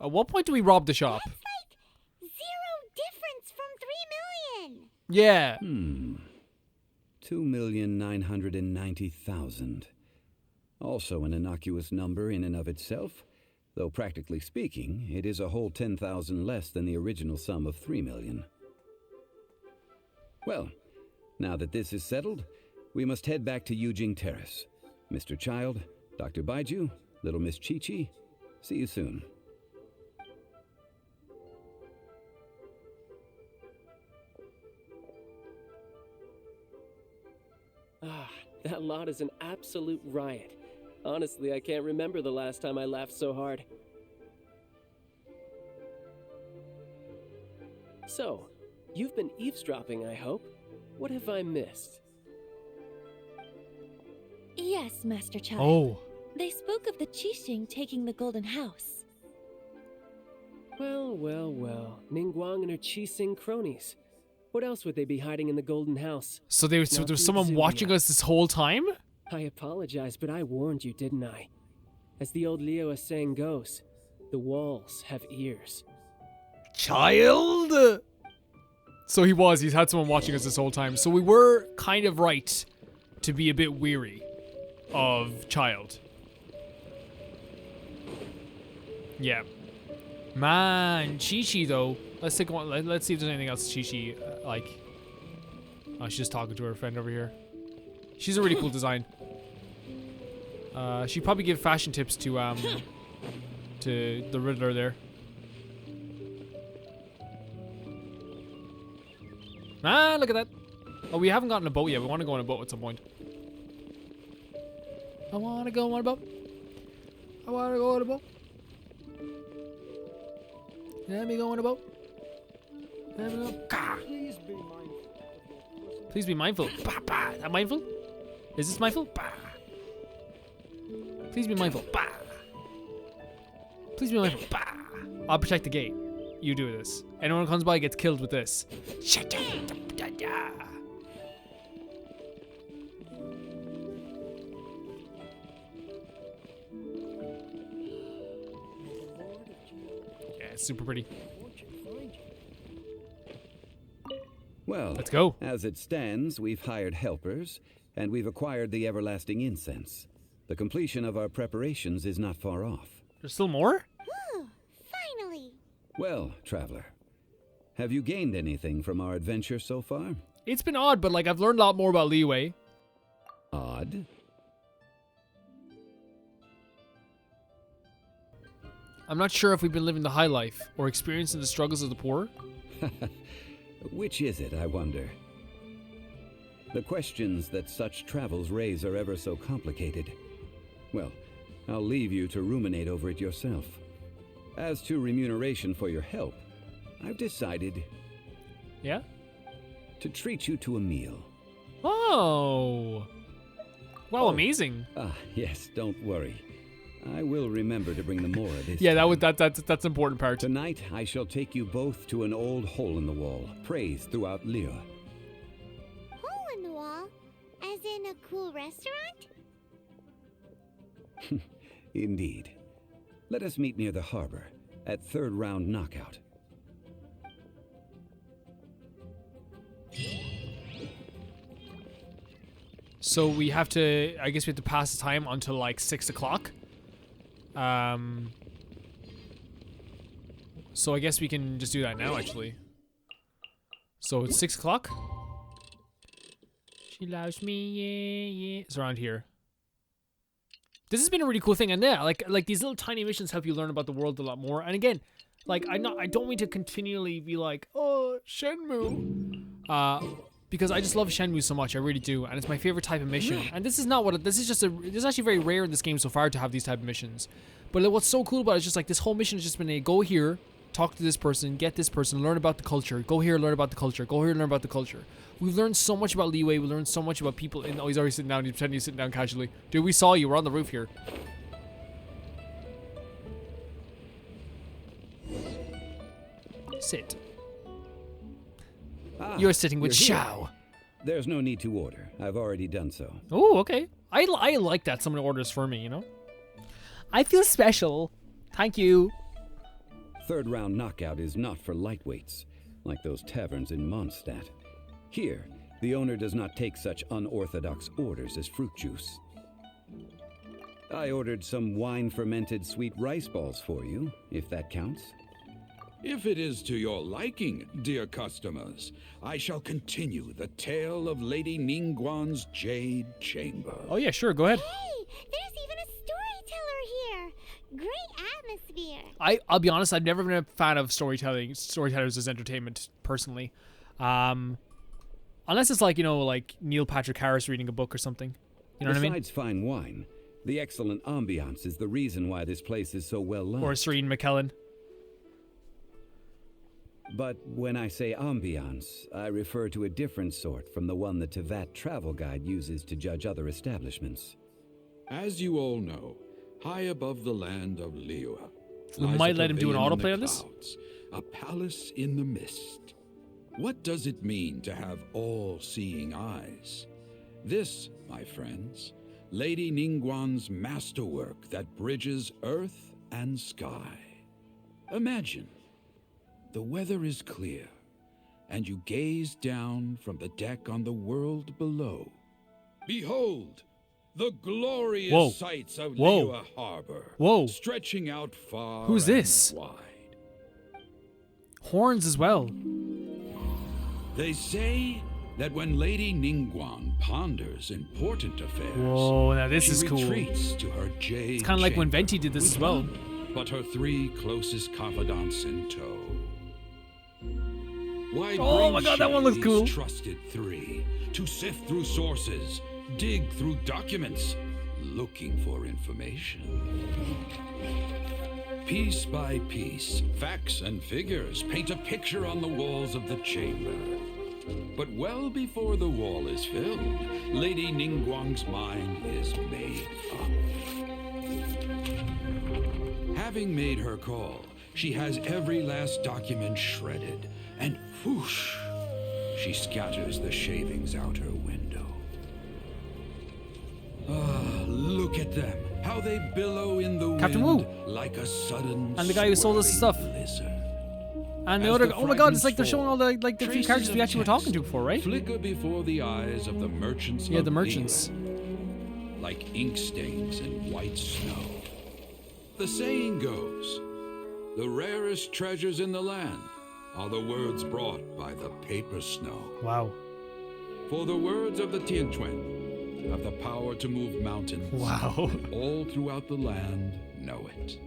At what point do we rob the shop? That's like 0 difference from 3 million. Yeah. 2,990,000. Also an innocuous number in and of itself, though practically speaking, it is a whole 10,000 less than the original sum of 3 million. Well, now that this is settled, we must head back to Yujing Terrace. Mr. Child, Dr. Baiju, little Miss Chi-Chi, see you soon. Ah, that lot is an absolute riot. Honestly, I can't remember the last time I laughed so hard. So, you've been eavesdropping, I hope. What have I missed? Yes, Master Child. Oh. They spoke of the Qixing taking the Golden House. Well, well, well. Ningguang and her Qixing cronies. What else would they be hiding in the Golden House? So there's someone watching us this whole time? I apologize, but I warned you, didn't I? As the old Liu saying goes, the walls have ears. Child? So he's had someone watching us this whole time. So we were kind of right to be a bit weary of Child. Yeah. Man, Chi-Chi though. Let's take one. Let's see if there's anything else Chi-Chi like. Oh, she's just talking to her friend over here. She's a really cool design. She'd probably give fashion tips to the Riddler there. Ah, look at that. Oh, we haven't gotten a boat yet. We want to go on a boat at some point. I want to go on a boat. I want to go on a boat. Let me go on a boat. Let me go. Gah. Please be mindful. Bah, bah. Is that mindful? Is this mindful? Bah. Please be mindful. Bah. Please be mindful. Bah. I'll protect the gate. You do this. Anyone who comes by gets killed with this. Shut up. Yeah, it's super pretty. Well, let's go. As it stands, we've hired helpers, and we've acquired the everlasting incense. The completion of our preparations is not far off. There's still more? Finally. Well, traveler, have you gained anything from our adventure so far? It's been odd, but like I've learned a lot more about Liyue. Odd? I'm not sure if we've been living the high life or experiencing the struggles of the poor. Which is it, I wonder? The questions that such travels raise are ever so complicated. Well, I'll leave you to ruminate over it yourself. As to remuneration for your help, I've decided... Yeah? To treat you to a meal. Oh! Wow, amazing. Ah, yes, don't worry. I will remember to bring the Mora this yeah, time. that's an important part. Tonight, I shall take you both to an old hole in the wall, praised throughout Liyue. Hole in the wall? As in a cool restaurant? Indeed. Let us meet near the harbor, at third round knockout. So we have to, I guess we have to pass the time until like 6 o'clock. So I guess we can just do that now, actually. So it's 6 o'clock. She loves me, yeah, yeah. It's around here. This has been a really cool thing, and yeah, like these little tiny missions help you learn about the world a lot more. And again, like I don't mean to continually be like, oh, Shenmue, because I just love Shenmue so much, I really do, and it's my favorite type of mission. And this is not what this is just this is actually very rare in this game so far to have these type of missions. But what's so cool about it is just like this whole mission has just been a go here, talk to this person, get this person, learn about the culture, go here, learn about the culture, go here, learn about the culture. We've learned so much about Liyue, we learned so much about people. Oh, he's already sitting down, he's pretending he's sitting down casually. Dude, we saw you, we're on the roof here. Sit. You're sitting with Xiao. There's no need to order. I've already done so. Oh, okay. I like that someone orders for me, you know? I feel special. Thank you. third-round knockout is not for lightweights, like those taverns in Mondstadt. Here, the owner does not take such unorthodox orders as fruit juice. I ordered some wine-fermented sweet rice balls for you, if that counts. If it is to your liking, dear customers, I shall continue the tale of Lady Ningguang's Jade Chamber. Oh yeah, sure, go ahead. Hey, there's even a storyteller here. Great atmosphere. I'll be honest, I've never been a fan of storytellers as entertainment, personally. Unless it's like, you know, like Neil Patrick Harris reading a book or something. You know what I mean? Besides fine wine, the excellent ambiance is the reason why this place is so well loved. Or Serene McKellen. But when I say ambiance, I refer to a different sort from the one the Tevat travel guide uses to judge other establishments. As you all know, high above the land of Liyue, We might let him do an autoplay on this? A palace in the mist. What does it mean to have all-seeing eyes? This, my friends, Lady Ningguang's masterwork that bridges earth and sky. Imagine, the weather is clear, and you gaze down from the deck on the world below. Behold, the glorious sights of Liyue Harbor, stretching out far Who's this? and wide. Horns as well. They say that when Lady Ningguang ponders important affairs, Whoa, now this is cool. retreats to her jade It's kind of like when chamber Venti did this with as well. none but her 3 closest confidants in tow. Why Oh my bring god, that one she looks these cool. Trusted 3 to sift through sources, dig through documents, looking for information. Piece by piece, facts and figures paint a picture on the walls of the chamber. But well before the wall is filled, Lady Ningguang's mind is made up. Having made her call, she has every last document shredded, and whoosh, she scatters the shavings out her window. Ah, look at them, how they billow in the Captain wind Wu. like a sudden And the guy who sold us the stuff. blizzard. And the As other, the oh my god, it's like they're fragments showing all the like the few traces characters we of actually were talking to text before, right? Flicker before the eyes of the merchants. Yeah, of the merchants. Liyue, like ink stains in white snow. The saying goes, the rarest treasures in the land are the words brought by the paper snow. Wow. For the words of the Tianquan have the power to move mountains. Wow. All throughout the land know it.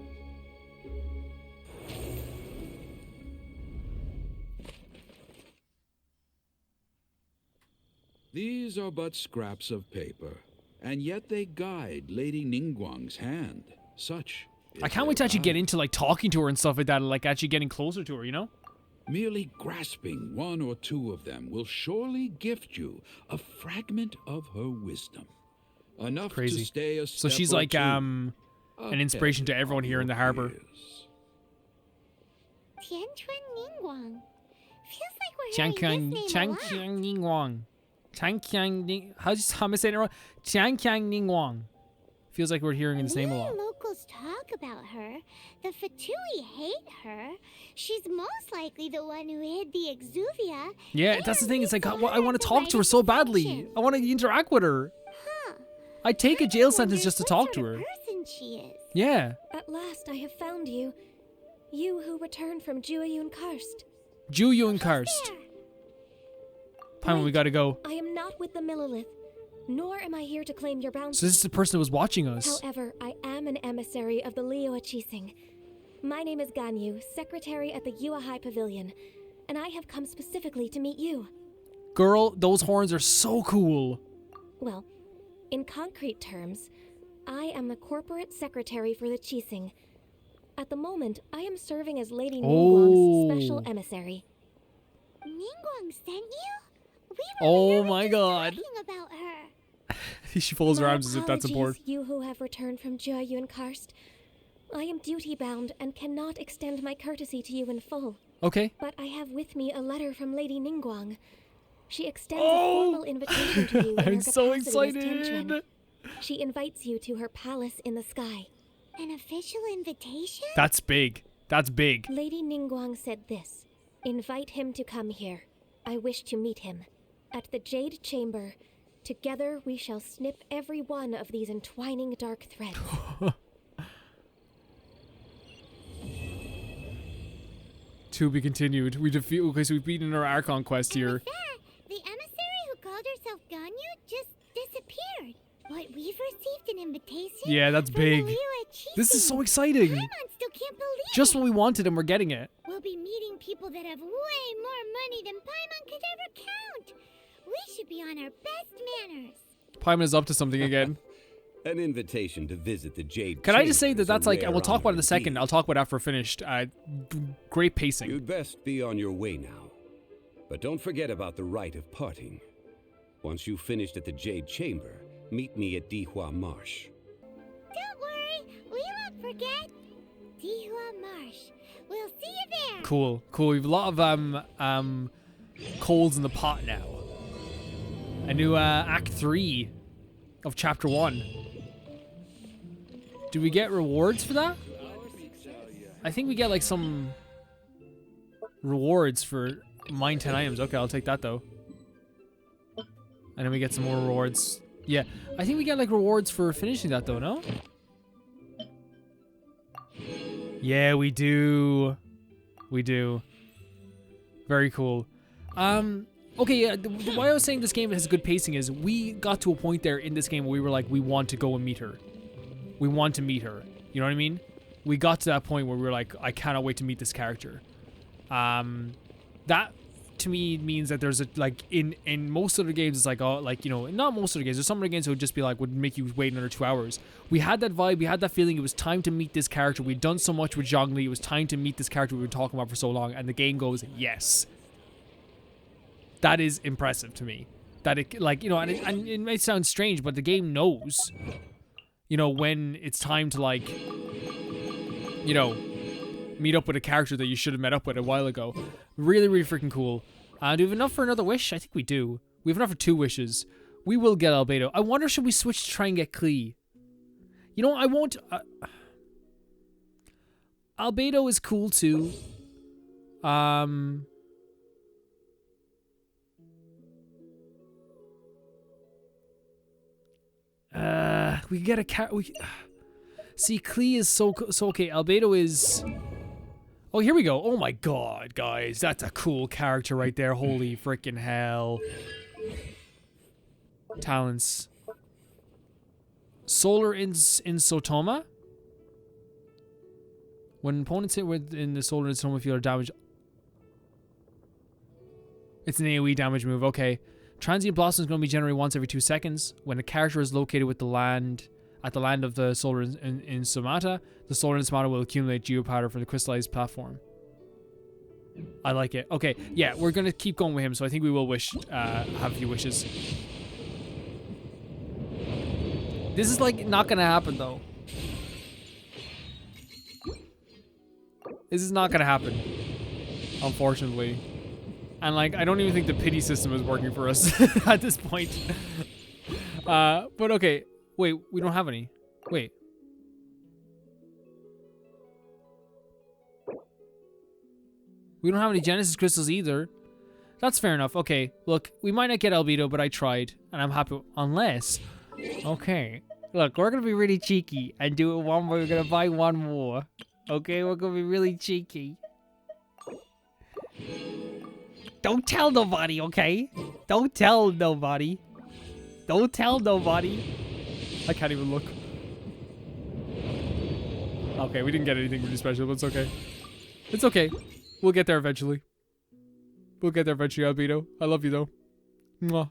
These are but scraps of paper, and yet they guide Lady Ningguang's hand. Such I can't wait to actually get into like talking to her and stuff like that, and like actually getting closer to her, you know? Merely grasping 1 or 2 of them will surely gift you a fragment of her wisdom. Enough Crazy. to stay a So step she's or like two an inspiration to everyone here in the harbor. Tianquan Ningguang. Feels like we're Chang hearing this name a lot. Qiang Ningguang. Chang Qiang Ning. How am I saying it wrong? Chang Qiang Ningguang. Feels like we're hearing this name a lot. Many locals talk about her. The Fatui hate her. She's most likely the one who hid the Exuvia. Yeah, that's the thing. It's like I want to talk to her so badly. I want to interact with her. Huh. I'd take a jail sentence just to talk to her. Person she is. Yeah. At last I have found you. You who returned from Jueyun Karst. Jueyun Karst. Paimon, we gotta go. I am not with the Millelith, nor am I here to claim your bounty. So this is the person who was watching us. However, I am an emissary of the Liyue Chising. My name is Ganyu, secretary at the Yuehai Pavilion, and I have come specifically to meet you. Girl, those horns are so cool. Well, in concrete terms, I am the corporate secretary for the Chising. At the moment, I am serving as Lady Ningguang's special emissary. Ningguang sent you? Oh my god. Talking about her. She folds her My arms as if that's apologies, important. You who have returned from Jueyun Karst. I am duty-bound and cannot extend my courtesy to you in full. Okay. But I have with me a letter from Lady Ningguang. She extends a formal invitation to you in I'm her so capacity as excited. Tenchuan. She invites you to her palace in the sky. An official invitation? That's big. That's big. Lady Ningguang said this. Invite him to come here. I wish to meet him. At the Jade Chamber, together we shall snip every one of these entwining dark threads. To be continued. We defeat. Okay, so we've beaten our Archon quest here. The emissary who called herself Ganyu just disappeared. But we've received an invitation. Yeah, that's from big. the Liyue This is so exciting. Paimon still can't believe Just it. what we wanted, and we're getting it. We'll be meeting people that have way more money than Paimon could ever count. We should be on our best manners. Paimon is up to something again. An invitation to visit the Jade Can I just say Chamber that is that's a like, and rare we'll talk about it in honor a second. indeed. I'll talk about it after we're finished. Great pacing. You'd best be on your way now. But don't forget about the rite of parting. Once you've finished at the Jade Chamber, meet me at Dihua Marsh. Don't worry, we won't forget. Dihua Marsh. We'll see you there. Cool. We have a lot of coals in the pot now. A new Act 3 of Chapter 1. Do we get rewards for that? I think we get like some rewards for mine 10 items. Okay, I'll take that though. And then we get some more rewards. Yeah, I think we get like rewards for finishing that though, no? Yeah, we do. We do. Very cool. Okay, yeah, why I was saying this game has good pacing is we got to a point there in this game where we were like, we want to go and meet her. We want to meet her. You know what I mean? We got to that point where we were like, I cannot wait to meet this character. That to me means that there's a like in most of the games it's like, oh, like, you know, not most of the games, there's some of the games that would just be like, would make you wait another 2 hours. We had that vibe, we had that feeling. It was time to meet this character. We'd done so much with Zhongli. It was time to meet this character we were talking about for so long, and the game goes, yes. That is impressive to me. That it, like, you know, and it may sound strange, but the game knows, you know, when it's time to, like, you know, meet up with a character that you should have met up with a while ago. Really, really freaking cool. Do we have enough for another wish? I think we do. We have enough for 2 wishes. We will get Albedo. I wonder, should we switch to try and get Klee? You know, I won't... Albedo is cool, too. We can get a cat. See, Klee is so okay. Albedo is. Oh, here we go. Oh my god, guys, that's a cool character right there. Holy freaking hell! Talents. Solar in Sotoma. When opponents hit within the Solar in Sotoma field are damaged. It's an AoE damage move. Okay. Transient Blossom is going to be generated once every 2 seconds. When a character is located with the land at the land of the Solar in Somata, the Solar in Somata will accumulate geopowder from the crystallized platform. I like it. Okay, yeah, we're going to keep going with him, so I think we will have a few wishes. This is like not going to happen though. This is not going to happen, unfortunately. And, like, I don't even think the pity system is working for us at this point. But, okay. Wait, we don't have any. Wait. We don't have any Genesis crystals either. That's fair enough. Okay, look, we might not get Albedo, but I tried. And I'm happy. Unless... Okay. Look, we're going to be really cheeky and do it one more. We're going to buy one more. Okay, we're going to be really cheeky. Don't tell nobody, okay? Don't tell nobody. Don't tell nobody. I can't even look. Okay, we didn't get anything really special, but it's okay. It's okay. We'll get there eventually. We'll get there eventually, Albedo. I love you, though. Mwah.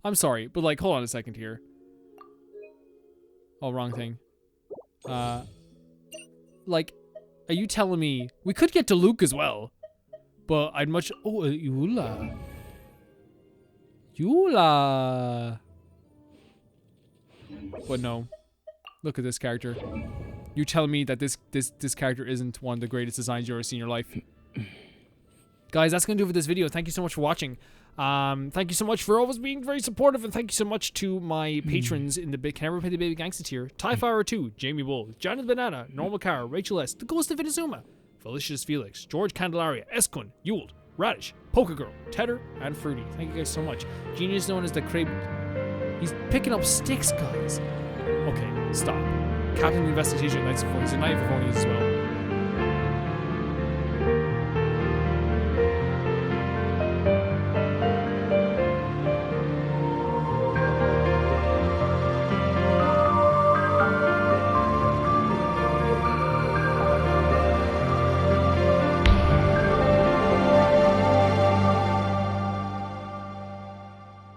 I'm sorry, but, like, hold on a second here. Oh, wrong thing. Like, are you telling me... We could get to Luke as well. But I'd much... Oh, Eula. Eula. But no. Look at this character. You tell me that this character isn't one of the greatest designs you've ever seen in your life. Guys, that's going to do it for this video. Thank you so much for watching. Thank you so much for always being very supportive. And thank you so much to my patrons in the Can I Ever Pay the Baby Gangsta tier. Tyfire 2, Jamie Bull, Jonathan Banana, Normal Car, Rachel S, The Ghost of Inazuma, Felicius Felix, George Candelaria, Eskun, Yule, Radish, Polka Girl, Tedder, and Fruity. Thank you guys so much. Genius known as the Crab. He's picking up sticks, guys. Okay, stop. Captain of the Investigation, thanks for he's a knight for phonies as well.